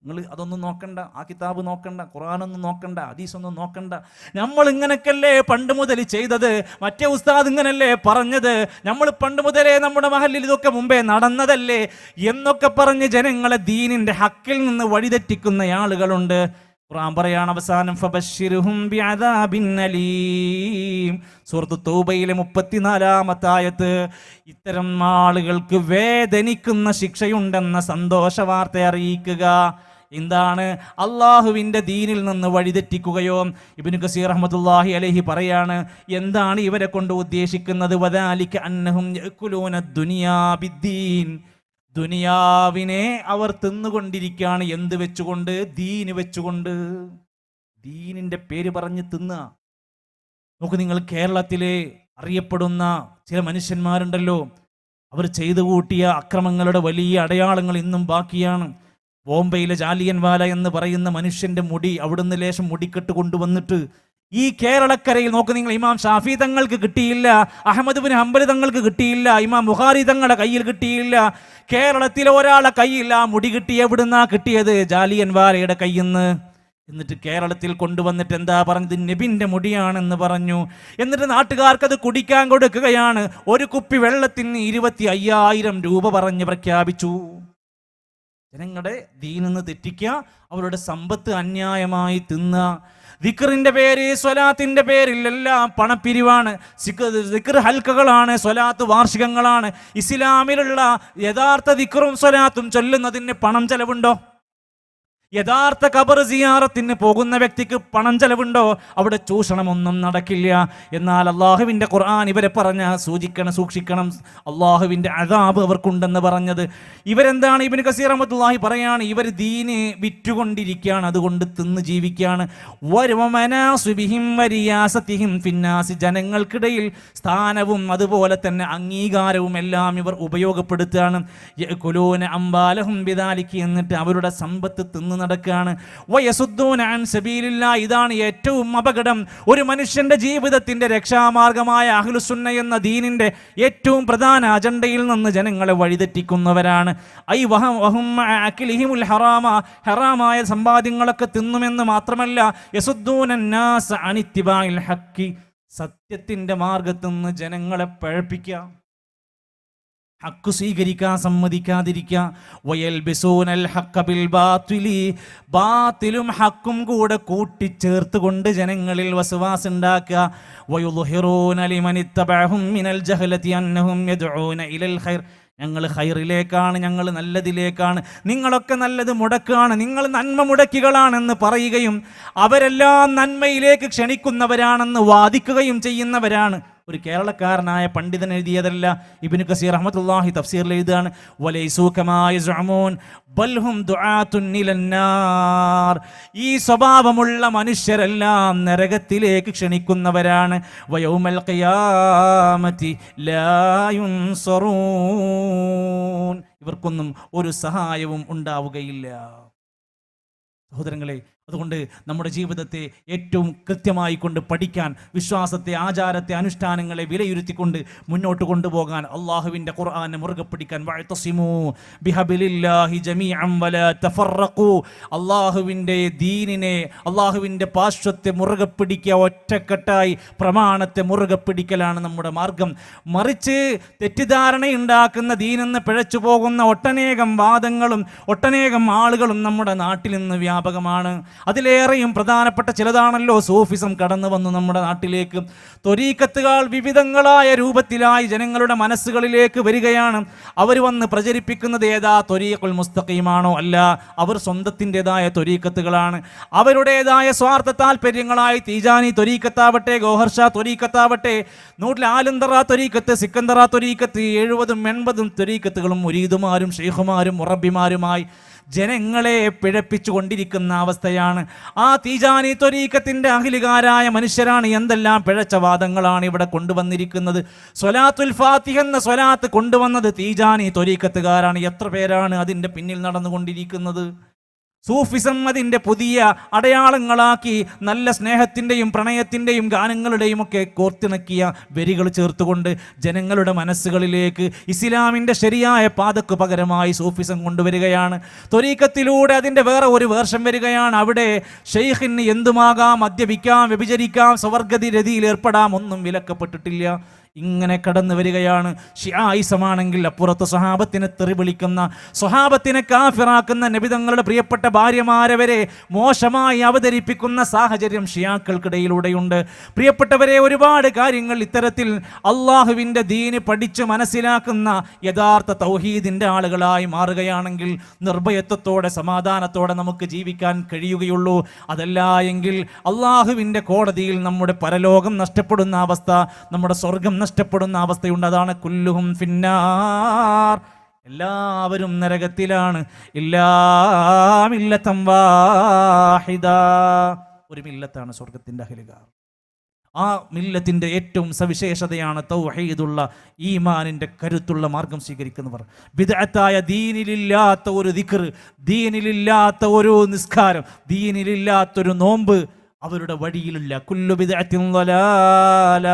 നിങ്ങൾ അതൊന്നും നോക്കണ്ട, ആ കിതാബ് നോക്കണ്ട, ഖുർആനൊന്നും നോക്കണ്ട, ഹദീസൊന്നും നോക്കണ്ട. നമ്മൾ ഇങ്ങനൊക്കെയല്ലേ പണ്ട് മുതൽ ചെയ്തത്, മറ്റേ ഉസ്താദ് ഇങ്ങനല്ലേ പറഞ്ഞത്, നമ്മൾ പണ്ട് മുതലേ നമ്മുടെ മഹല്ലിൽ ഇതൊക്കെ മുമ്പേ നടന്നതല്ലേ എന്നൊക്കെ പറഞ്ഞ് ജനങ്ങളെ ദീനിന്റെ ഹക്കിൽ നിന്ന് വഴിതെറ്റിക്കുന്ന ആളുകളുണ്ട്. ഖുർആൻ പറയാണ് അവസാനം, ഫബശ്ശിർഹും ബിഅദാബിൻ അലീം, സൂറത്ത് തൗബയിലെ 34-ാമത്തെ ആയത്ത്. ഇത്തരം ആളുകൾക്ക് വേദനിക്കുന്ന ശിക്ഷയുണ്ടെന്ന സന്തോഷ വാർത്ത അറിയിക്കുക. എന്താണ്? അള്ളാഹുവിൻ്റെ ദീനിൽ നിന്ന് വഴിതെറ്റിക്കുകയോ? ഇബ്നു കസീർ റഹ്മത്തുള്ളാഹി അലൈഹി പറയാണ്, എന്താണ് ഇവരെ കൊണ്ട് ഉദ്ദേശിക്കുന്നത്? വദാലിക അന്നഹും യഅ്കുലൂന ദുനിയാ ബിദ്ദീൻ, ദുനിയാവിനെ അവർ തിന്നുകൊണ്ടിരിക്കുകയാണ്. എന്ത് വെച്ചുകൊണ്ട്? ദീന് വെച്ചുകൊണ്ട്. ദീനിന്റെ പേര് പറഞ്ഞ് തിന്നുക. നോക്കൂ, നിങ്ങൾ കേരളത്തിലെ അറിയപ്പെടുന്ന ചില മനുഷ്യന്മാരുണ്ടല്ലോ, അവർ ചെയ്തു കൂട്ടിയ അക്രമങ്ങളുടെ വലിയ അടയാളങ്ങൾ ഇന്നും ബാക്കിയാണ്. ബോംബെയിലെ ജാലിയൻ വാല എന്ന് പറയുന്ന മനുഷ്യന്റെ മുടി, അവിടുന്ന് ലേശം മുടിക്കെട്ട് കൊണ്ടുവന്നിട്ട് ഈ കേരളക്കരയിൽ നോക്ക് നിങ്ങൾ, ഇമാം ഷാഫി തങ്ങൾക്ക് കിട്ടിയില്ല, അഹ്മദ് ബിൻ ഹംബൽ തങ്ങൾക്ക് കിട്ടിയില്ല, ഇമാം ബുഖാരി തങ്ങളുടെ കയ്യിൽ കിട്ടിയില്ല. കേരളത്തിലെ ഒരാളെ കയ്യിൽ ആ മുടി കിട്ടി. എവിടുന്നാ കിട്ടിയത്? ജാലിയൻ വാലയുടെ കയ്യിൽ നിന്ന്. എന്നിട്ട് കേരളത്തിൽ കൊണ്ടുവന്നിട്ട് എന്താ പറഞ്ഞത്? നബിന്റെ മുടിയാണെന്ന് പറഞ്ഞു. എന്നിട്ട് നാട്ടുകാർക്കത് കുടിക്കാൻ കൊടുക്കുകയാണ്. ഒരു കുപ്പി വെള്ളത്തിന് 25,000 രൂപ പറഞ്ഞ് പ്രഖ്യാപിച്ചു. ജനങ്ങളുടെ ദീനിന്ന് തെറ്റിക്കുക, അവരുടെ സമ്പത്ത് അന്യായമായി തിന്നുക. ദിക്റിന്റെ പേര്, സ്വലാത്തിന്റെ പേരിലെല്ലാം പണപ്പിരിവാണ്. ദിക്ർ ഹൽക്കകളാണ്, സ്വലാത്ത് വാർഷികങ്ങളാണ്. ഇസ്ലാമിലുള്ള യഥാർത്ഥ ദിക്റും സ്വലാത്തും ചൊല്ലുന്നതിന് പണം ചെലവുണ്ടോ? യഥാർത്ഥ ഖബർ സിയാറത്തിന് പോകുന്ന വ്യക്തിക്ക് പണം ചെലവുണ്ടോ? അവിടെ ചൂഷണമൊന്നും നടക്കില്ല. എന്നാൽ അള്ളാഹുവിൻ്റെ ഖുർആൻ ഇവരെ സൂക്ഷിക്കണം, അള്ളാഹുവിൻ്റെ അദാബ് അവർക്കുണ്ടെന്ന് പറഞ്ഞത്. ഇവരെന്താണ്? ഇബ്നു കസീർ റഹ്മത്തുള്ളാഹി പറയാണ്, ഇവർ ദീന് വിറ്റുകൊണ്ടിരിക്കുകയാണ്, അതുകൊണ്ട് തിന്ന് ജീവിക്കുകയാണ്. ഫിന്നാസ്, ജനങ്ങൾക്കിടയിൽ സ്ഥാനവും അതുപോലെ തന്നെ അംഗീകാരവും എല്ലാം ഇവർ ഉപയോഗപ്പെടുത്തുകയാണ്. യഅ്കുലൂന അംവാലഹും ബിദാലിക്, എന്നിട്ട് അവരുടെ സമ്പത്ത് തിന്ന് നടക്കുകയാണ്. വയസുദ്ദൂന അൻ സബീലില്ലാഹ്, ഇതാണ് ഏറ്റവും അപകടം. ഒരു മനുഷ്യന്റെ ജീവിതത്തിന്റെ രക്ഷാമാർഗമായ അഹ്ലുസുന്ന എന്ന ദീനിന്റെ ഏറ്റവും പ്രധാന അജണ്ടയിൽ നിന്ന് ജനങ്ങളെ വഴിതെറ്റിക്കുന്നവരാണ്. ഹറാമായ സമ്പാദ്യങ്ങളൊക്കെ തിന്നുമെന്ന് മാത്രമല്ല, യസുദ്ദൂനൻ നാസ അൻ ഇത്തിബാഇൽ ഹഖ്, സത്യത്തിന്റെ മാർഗത്തിൽ നിന്ന് ജനങ്ങളെ പഴപ്പിക്കുക, ഹക്ക് സ്വീകരിക്കാൻ സമ്മതിക്കാതിരിക്കുക. വയൽബിസൂനൽ ഹഖ ബിൽ ബാത്തിലി, ബാത്തിലും ഹക്കും കൂടെ കൂട്ടിച്ചേർത്തുകൊണ്ട് ജനങ്ങളിൽ വസ്വാസ് ഉണ്ടാക്കുക. വയുദ്ഹിറൂന ലിമൻ ഇത്തബഅഹും മിനൽ ജഹലതി അന്നഹും യദ്ഊന ഇലൽ ഖൈർ, ഞങ്ങൾ ഖൈറിലേക്കാണ്, ഞങ്ങൾ നല്ലതിലേക്കാണ്, നിങ്ങളൊക്കെ നല്ലത് മുടക്കാണ്, നിങ്ങൾ നന്മ മുടക്കികളാണെന്ന് പറയുകയും അവരെല്ലാം നന്മയിലേക്ക് ക്ഷണിക്കുന്നവരാണെന്ന് വാദിക്കുകയും ചെയ്യുന്നവരാണ്. ഒരു കേരളക്കാരനായ പണ്ഡിതൻ എഴുതിയതല്ല, ഇബ്നു കസീർ റഹ്മത്തുള്ളാഹി തഫ്സീറിൽ എഴുതുകയാണ്, വലൈസൂ കമാ യസ്ഉമൂൻ ബൽ ഹും ദുആത്തുൻ ഇലന്നാർ, ഈ സ്വഭാവമുള്ള മനുഷ്യരെല്ലാം നരകത്തിലേക്ക് ക്ഷണിക്കുന്നവരാണ്. വയൗമൽ ഖിയാമത്തി ലാ യുൻസറൂൻ, ഇവർക്കൊന്നും ഒരു സഹായവും ഉണ്ടാവുകയില്ല. സഹോദരങ്ങളെ, അതുകൊണ്ട് നമ്മുടെ ജീവിതത്തെ ഏറ്റവും കൃത്യമായി കൊണ്ട് പഠിക്കാൻ, വിശ്വാസത്തെ, ആചാരത്തെ, അനുഷ്ഠാനങ്ങളെ വിലയിരുത്തിക്കൊണ്ട് മുന്നോട്ട് കൊണ്ടുപോകാൻ, അള്ളാഹുവിൻ്റെ ഖുർആനെ മുറുകെ പിടിക്കാൻ, വഅ്തസിമൂ ബിഹബിലില്ലാഹി ജമീഅൻ വലാ തഫറഖൂ, അള്ളാഹുവിൻ്റെ ദീനിനെ, അള്ളാഹുവിൻ്റെ പാർശ്വത്തെ മുറുകെ പിടിക്കുക, ഒറ്റക്കെട്ടായി പ്രമാണത്തെ മുറുകെ പിടിക്കലാണ് നമ്മുടെ മാർഗം. മറിച്ച് തെറ്റിദ്ധാരണയുണ്ടാക്കുന്ന, ദീനെന്ന് പിഴച്ചു പോകുന്ന ഒട്ടനേകം വാദങ്ങളും ഒട്ടനേകം ആളുകളും നമ്മുടെ നാട്ടിൽ നിന്ന് വ്യാപകമാണ്. അതിലേറെയും പ്രധാനപ്പെട്ട ചിലതാണല്ലോ സൂഫിസം കടന്നു വന്നു നമ്മുടെ നാട്ടിലേക്ക്. ത്വരീഖത്തുകൾ വിവിധങ്ങളായ രൂപത്തിലായി ജനങ്ങളുടെ മനസ്സുകളിലേക്ക് വരികയാണ്. അവർ വന്ന് പ്രചരിപ്പിക്കുന്നത് ഏതാ ത്വരീഖുൽ മുസ്തഖീമാണോ? അല്ല, അവർ സ്വന്തത്തിൻ്റെതായ ത്വരീഖത്തുകളാണ്. അവരുടേതായ സ്വാർത്ഥ താല്പര്യങ്ങളായി തീജാനി ത്വരീഖത്താവട്ടെ, ഗോഹർഷാ ത്വരീഖത്താവട്ടെ, നൂറിൽ ആലന്തറ ത്വരീഖത്ത്, സിക്കന്ദറ ത്വരീഖത്ത്, 70-80 ത്വരീഖത്തുകളും മുരീദുമാരും ഷെയ്ഖുമാരും മുറബിമാരുമായി ജനങ്ങളെ പിഴപ്പിച്ചു കൊണ്ടിരിക്കുന്ന അവസ്ഥയാണ്. ആ തീജാനി ത്വരീഖത്തിന്റെ അഖിലുകാരായ മനുഷ്യരാണ് എന്തെല്ലാം പിഴച്ച വാദങ്ങളാണ് ഇവിടെ കൊണ്ടുവന്നിരിക്കുന്നത്. സ്വലാത്തുൽ ഫാത്തിഹ എന്ന സ്വലാത്ത് കൊണ്ടുവന്നത് തീജാനി ത്വരീഖത്തുകാരാണ്. എത്ര പേരാണ് അതിൻ്റെ പിന്നിൽ നടന്നുകൊണ്ടിരിക്കുന്നത്? സൂഫിസം അതിൻ്റെ പുതിയ അടയാളങ്ങളാക്കി നല്ല സ്നേഹത്തിൻ്റെയും പ്രണയത്തിൻ്റെയും ഗാനങ്ങളുടെയും ഒക്കെ കോർത്തിണക്കിയ വരികൾ ചേർത്തുകൊണ്ട് ജനങ്ങളുടെ മനസ്സുകളിലേക്ക് ഇസ്ലാമിൻ്റെ ശരിയായ പാതക്ക് പകരമായി സൂഫിസം കൊണ്ടുവരികയാണ്. ത്വരീഖത്തിലൂടെ അതിൻ്റെ വേറെ ഒരു വേർഷം വരികയാണ്. അവിടെ ഷെയ്ഖിന് എന്തുമാകാം, മദ്യപിക്കാം, വ്യഭിചരിക്കാം, സ്വവർഗതി രതിയിൽ ഏർപ്പെടാം, ഒന്നും വിലക്കപ്പെട്ടിട്ടില്ല. ഇങ്ങനെ കടന്നു വരികയാണ്. ഷിയായിസമാണെങ്കിൽ അപ്പുറത്ത് സ്വഹാബത്തിനെ തെറി വിളിക്കുന്ന, സ്വഹാബത്തിനെ കാഫിറാക്കുന്ന, നബിതങ്ങളുടെ പ്രിയപ്പെട്ട ഭാര്യമാരെ വരെ മോശമായി അവതരിപ്പിക്കുന്ന സാഹചര്യം ഷിയാക്കൾക്കിടയിലൂടെയുണ്ട്. പ്രിയപ്പെട്ടവരെ, ഒരുപാട് കാര്യങ്ങൾ ഇത്തരത്തിൽ അള്ളാഹുവിൻ്റെ ദീന് പഠിച്ച് മനസ്സിലാക്കുന്ന യഥാർത്ഥ തൗഹീദിൻ്റെ ആളുകളായി മാറുകയാണെങ്കിൽ നിർഭയത്വത്തോടെ സമാധാനത്തോടെ നമുക്ക് ജീവിക്കാൻ കഴിയുകയുള്ളൂ. അതല്ല എങ്കിൽ അള്ളാഹുവിൻ്റെ കോടതിയിൽ നമ്മുടെ പരലോകം നഷ്ടപ്പെടുന്ന അവസ്ഥ, നമ്മുടെ സ്വർഗം നഷ്ടപ്പെടുന്ന അവസ്ഥയുണ്ട്. അതാണ് കുല്ലുഹും ഫിന്നാർ, എല്ലാവരും നരകത്തിലാണ്. ഇല്ലാ മില്ലത്തൻ വാഹിദ, ഒരു മില്ലത്താണ് സ്വർഗത്തിന്റെ അഹ്ലുകാർ. ആ മില്ലത്തിന്റെ ഏറ്റവും സവിശേഷതയാണ് തൗഹീദുള്ള ഈമാനിന്റെ കരുത്തുള്ള മാർഗം സ്വീകരിക്കുന്നവർ. ബിദ്അത്തായ ദീനിലില്ലാത്ത ഒരു ദിക്ർ, ദീനിലില്ലാത്ത ഒരു നിസ്കാരം, ദീനിലില്ലാത്തൊരു നോമ്പ് അവരുടെ വഴിയിലില്ല. കുല്ലു ബിദ്അത്തിൻ ളലാല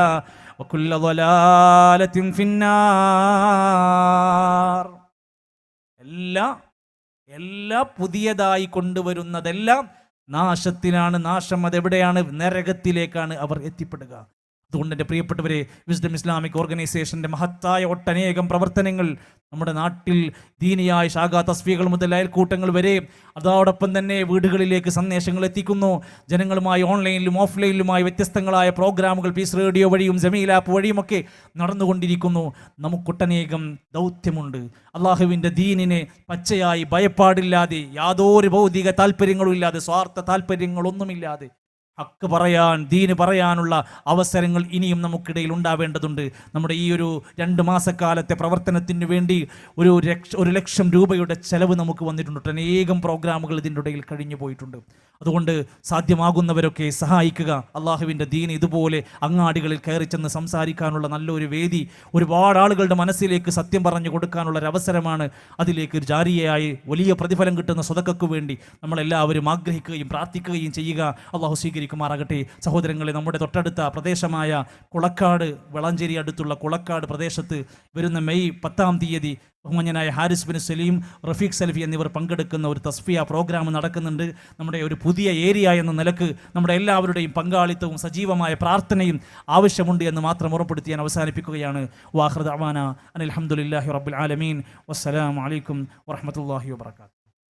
വകുല്ലു ളലാലത്തിൻ ഫിന്നാർ. എല്ലാ പുതിയതായി കൊണ്ടുവരുന്നതെല്ലാം നാശത്തിലാണ്. നാശം അതെവിടെയാണ്? നരകത്തിലേക്കാണ് അവർ എത്തിപ്പെടുക. അതുകൊണ്ട് എൻ്റെ പ്രിയപ്പെട്ടവരെ, വിസ്ഡം ഇസ്ലാമിക് ഓർഗനൈസേഷൻ്റെ മഹത്തായ ഒട്ടനേകം പ്രവർത്തനങ്ങൾ നമ്മുടെ നാട്ടിൽ ദീനിയായ ശാഖാ തസ്ഫീകൾ മുതൽ അയൽക്കൂട്ടങ്ങൾ വരെ, അതോടൊപ്പം തന്നെ വീടുകളിലേക്ക് സന്ദേശങ്ങൾ എത്തിക്കുന്നു. ജനങ്ങളുമായി ഓൺലൈനിലും ഓഫ്ലൈനിലുമായി വ്യത്യസ്തങ്ങളായ പ്രോഗ്രാമുകൾ പീസ് റേഡിയോ വഴിയും ജമീൽ ആപ്പ് വഴിയുമൊക്കെ നടന്നുകൊണ്ടിരിക്കുന്നു. നമുക്കൊട്ടനേകം ദൗത്യമുണ്ട്. അള്ളാഹുവിൻ്റെ ദീനിനെ പച്ചയായി ഭയപ്പാടില്ലാതെ, യാതൊരു ഭൗതിക താല്പര്യങ്ങളും ഇല്ലാതെ, സ്വാർത്ഥ താല്പര്യങ്ങളൊന്നുമില്ലാതെ ഹക്ക് പറയാൻ, ദീന് പറയാനുള്ള അവസരങ്ങൾ ഇനിയും നമുക്കിടയിൽ ഉണ്ടാവേണ്ടതുണ്ട്. നമ്മുടെ ഈ ഒരു 2 മാസക്കാലത്തെ പ്രവർത്തനത്തിന് വേണ്ടി 1,00,000 രൂപയുടെ ചെലവ് നമുക്ക് വന്നിട്ടുണ്ട്. അനേകം പ്രോഗ്രാമുകൾ ഇതിൻ്റെ ഇടയിൽ കഴിഞ്ഞു പോയിട്ടുണ്ട്. അതുകൊണ്ട് സാധ്യമാകുന്നവരൊക്കെ സഹായിക്കുക. അള്ളാഹുവിൻ്റെ ദീൻ ഇതുപോലെ അങ്ങാടികളിൽ കയറി ചെന്ന് സംസാരിക്കാനുള്ള നല്ലൊരു വേദി, ഒരുപാട് ആളുകളുടെ മനസ്സിലേക്ക് സത്യം പറഞ്ഞു കൊടുക്കാനുള്ള ഒരു അവസരമാണ്. അതിലേക്ക് ജാരിയായി വലിയ പ്രതിഫലം കിട്ടുന്ന സ്വതക്കു വേണ്ടി നമ്മളെല്ലാവരും ആഗ്രഹിക്കുകയും പ്രാർത്ഥിക്കുകയും ചെയ്യുക. അള്ളാഹു സ്വീകരിക്കുമാറാകട്ടെ. സഹോദരങ്ങളെ, നമ്മുടെ തൊട്ടടുത്ത പ്രദേശമായ കുളക്കാട്, വളാഞ്ചേരി അടുത്തുള്ള കുളക്കാട് പ്രദേശത്ത് വരുന്ന മെയ് 10-ാം തീയതി ബഹുമാന്യനായ ഹാരിസ് ബിൻ സലീം, റഫീഖ് സലഫി എന്നിവർ പങ്കെടുക്കുന്ന ഒരു തസ്ഫിയ പ്രോഗ്രാം നടക്കുന്നുണ്ട്. നമ്മുടെ ഒരു പുതിയ ഏരിയ എന്ന നിലക്ക് നമ്മുടെ എല്ലാവരുടെയും പങ്കാളിത്തവും സജീവമായ പ്രാർത്ഥനയും ആവശ്യമുണ്ട് എന്ന് മാത്രം ഉറപ്പെടുത്തി ഞാൻ അവസാനിപ്പിക്കുകയാണ്. വാഖിറു ദഅ്വാനാ അനിൽ ഹംദുലില്ലാഹി റബ്ബിൽ ആലമീൻ. വസ്സലാമു അലൈക്കും വറഹ്മത്തുള്ളാഹി വബറകാതുഹു.